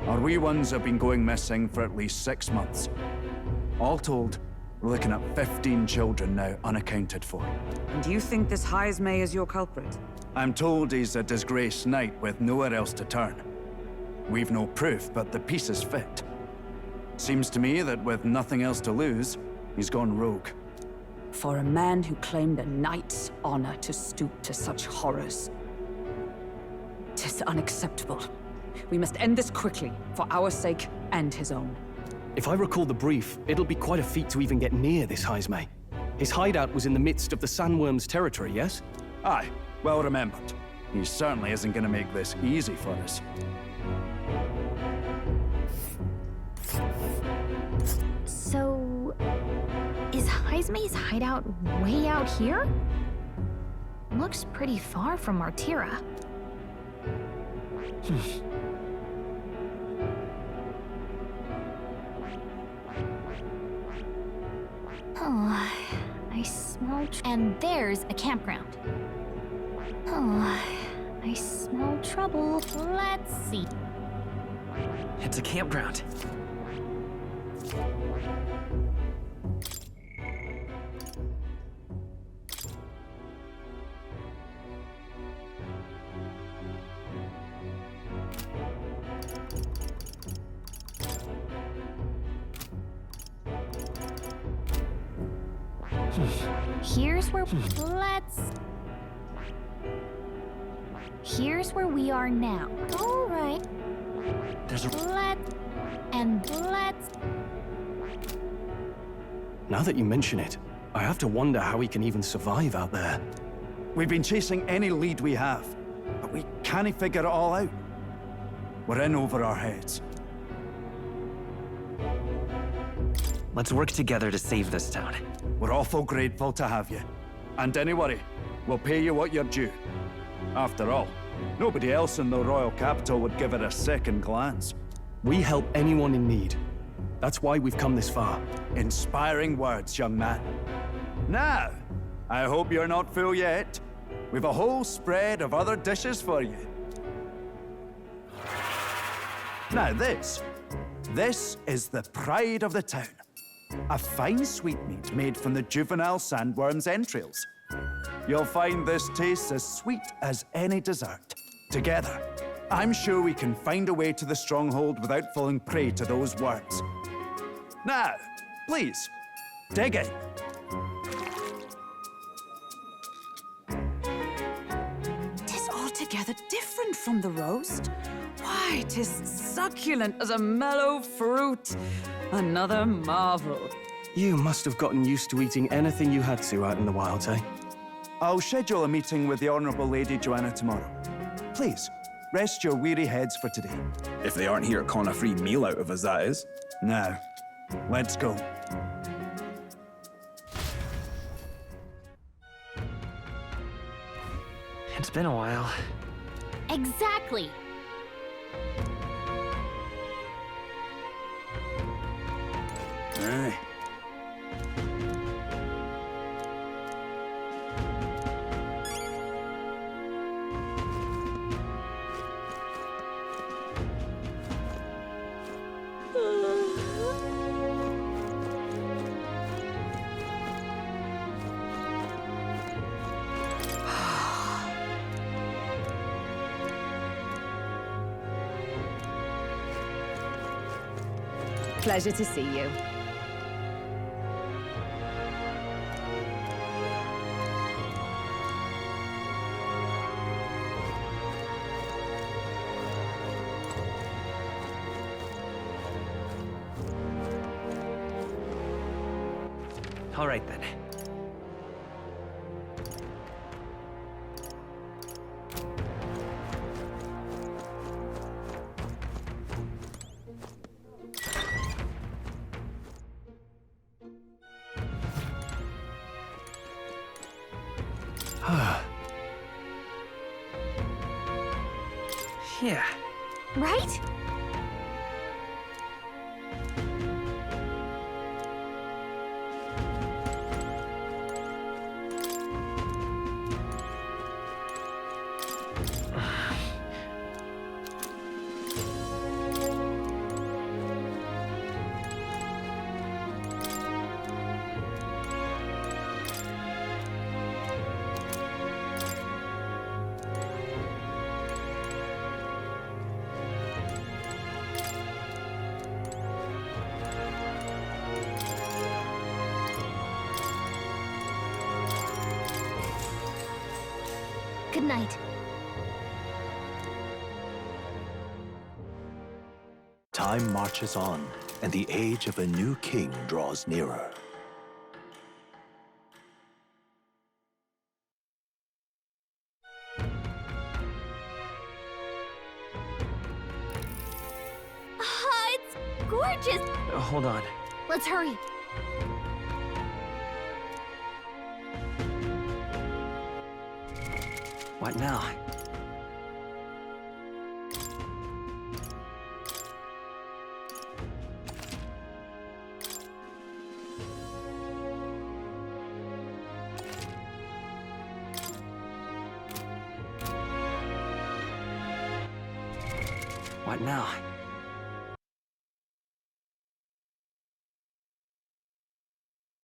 Our wee ones have been going missing for at least 6 months. All told, we're looking at 15 children now unaccounted for. And do you think this Heismay is your culprit? I'm told he's a disgraced knight with nowhere else to turn. We've no proof, but the pieces fit. Seems to me that with nothing else to lose, he's gone rogue. For a man who claimed a knight's honor to stoop to such horrors. 'Tis unacceptable. We must end this quickly, for our sake and his own. If I recall the brief, it'll be quite a feat to even get near this Heismay. His hideout was in the midst of the Sandworm's territory, yes? Aye, well remembered. He certainly isn't going to make this easy for us. So... is Heismay's hideout way out here? Looks pretty far from Martira. Oh, I smell... And there's a campground. Oh, I smell trouble. Let's see. It's a campground. Here's where... Here's where we are now. All right. There's a... Let's... Now that you mention it, I have to wonder how he can even survive out there. We've been chasing any lead we have, but we can't figure it all out. We're in over our heads. Let's work together to save this town. We're awful grateful to have you. And don't worry, we'll pay you what you're due. After all, Nobody else in the royal capital would give it a second glance. We help anyone in need. That's why we've come this far. Inspiring words, young man. Now, I hope you're not full yet. We've a whole spread of other dishes for you. Now this is the pride of the town. A fine sweetmeat made from the juvenile sandworm's entrails. You'll find this tastes as sweet as any dessert. Together, I'm sure we can find a way to the stronghold without falling prey to those worms. Now, please, dig in. Tis altogether different from the roast. Why, 'tis succulent as a mellow fruit. Another marvel. You must have gotten used to eating anything you had to out in the wilds, eh? I'll schedule a meeting with the Honourable Lady Joanna tomorrow. Please, rest your weary heads for today. If they aren't here to con a free meal out of us, that is. Now, let's go. It's been a while. Exactly. Aye. Pleasure to see you. All right then. Yeah. Right? Good night. Time marches on, and the age of a new king draws nearer. It's gorgeous. Hold on. Let's hurry. What now? What now?